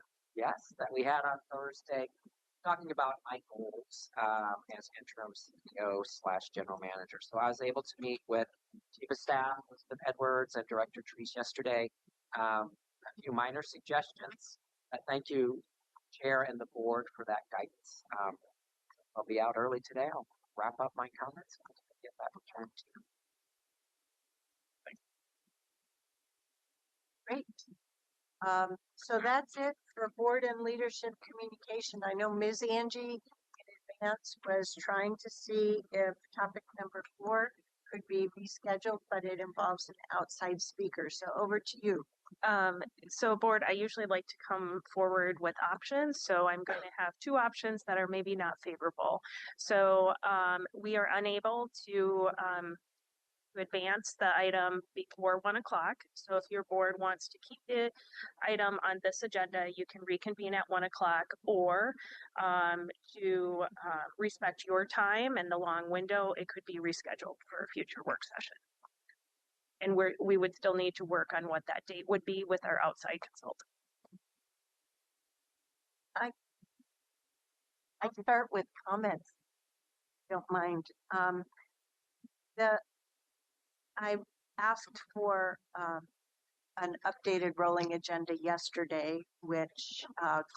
had on Thursday, talking about my goals as interim CEO/general manager. So I was able to meet with Chief of Staff Elizabeth Edwards and Director Treese yesterday. A few minor suggestions. Thank you, Chair and the board, for that guidance. I'll be out early today. I'll wrap up my comments and get that returned to you. Great. So that's it for board and leadership communication. I know Ms. Angie in advance was trying to see if topic number 4 could be rescheduled, but it involves an outside speaker. So over to you. So board, I usually like to come forward with options. So I'm going to have 2 options that are maybe not favorable. So we are unable to advance the item before 1 o'clock. So if your board wants to keep the item on this agenda, you can reconvene at 1 o'clock, or to respect your time and the long window, it could be rescheduled for a future work session. and we would still need to work on what that date would be with our outside consultant. I start with comments. Don't mind. I asked for an updated rolling agenda yesterday, which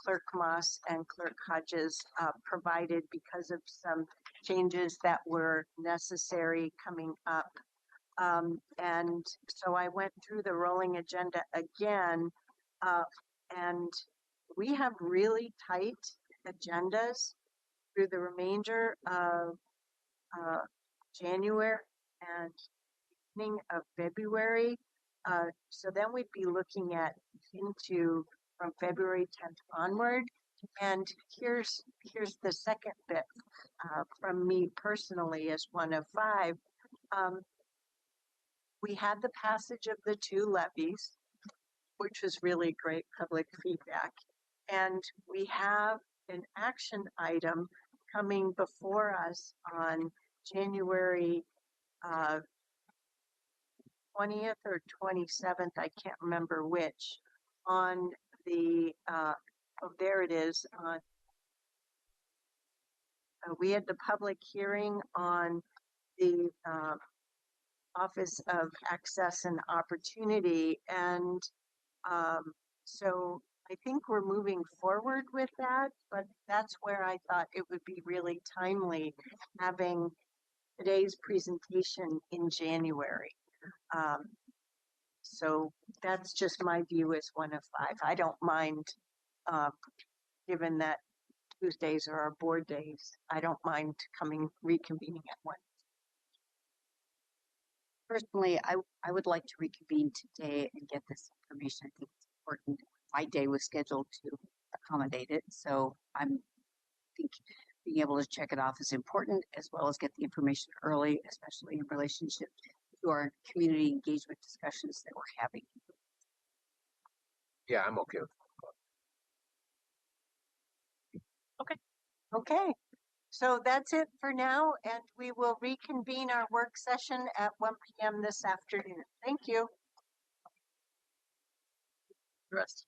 Clerk Moss and Clerk Hodges provided because of some changes that were necessary coming up. And so I went through the rolling agenda again, and we have really tight agendas through the remainder of January and beginning of February. So then we'd be looking at into from February 10th onward. And here's the second bit from me personally as one of 5. We had the passage of the 2 levies, which was really great public feedback. And we have an action item coming before us on January 20th or 27th, I can't remember which, on the, oh, there it is. We had the public hearing on the Office of Access and Opportunity. And so I think we're moving forward with that, but that's where I thought it would be really timely having today's presentation in January. So that's just my view as one of 5. I don't mind, given that Tuesdays are our board days, I don't mind reconvening at 1. Personally, I would like to reconvene today and get this information. I think it's important. My day was scheduled to accommodate it, so I think being able to check it off is important, as well as get the information early, especially in relationship to our community engagement discussions that we're having. Yeah, I'm okay with Okay. So that's it for now, and we will reconvene our work session at 1 p.m. this afternoon. Thank you. The rest.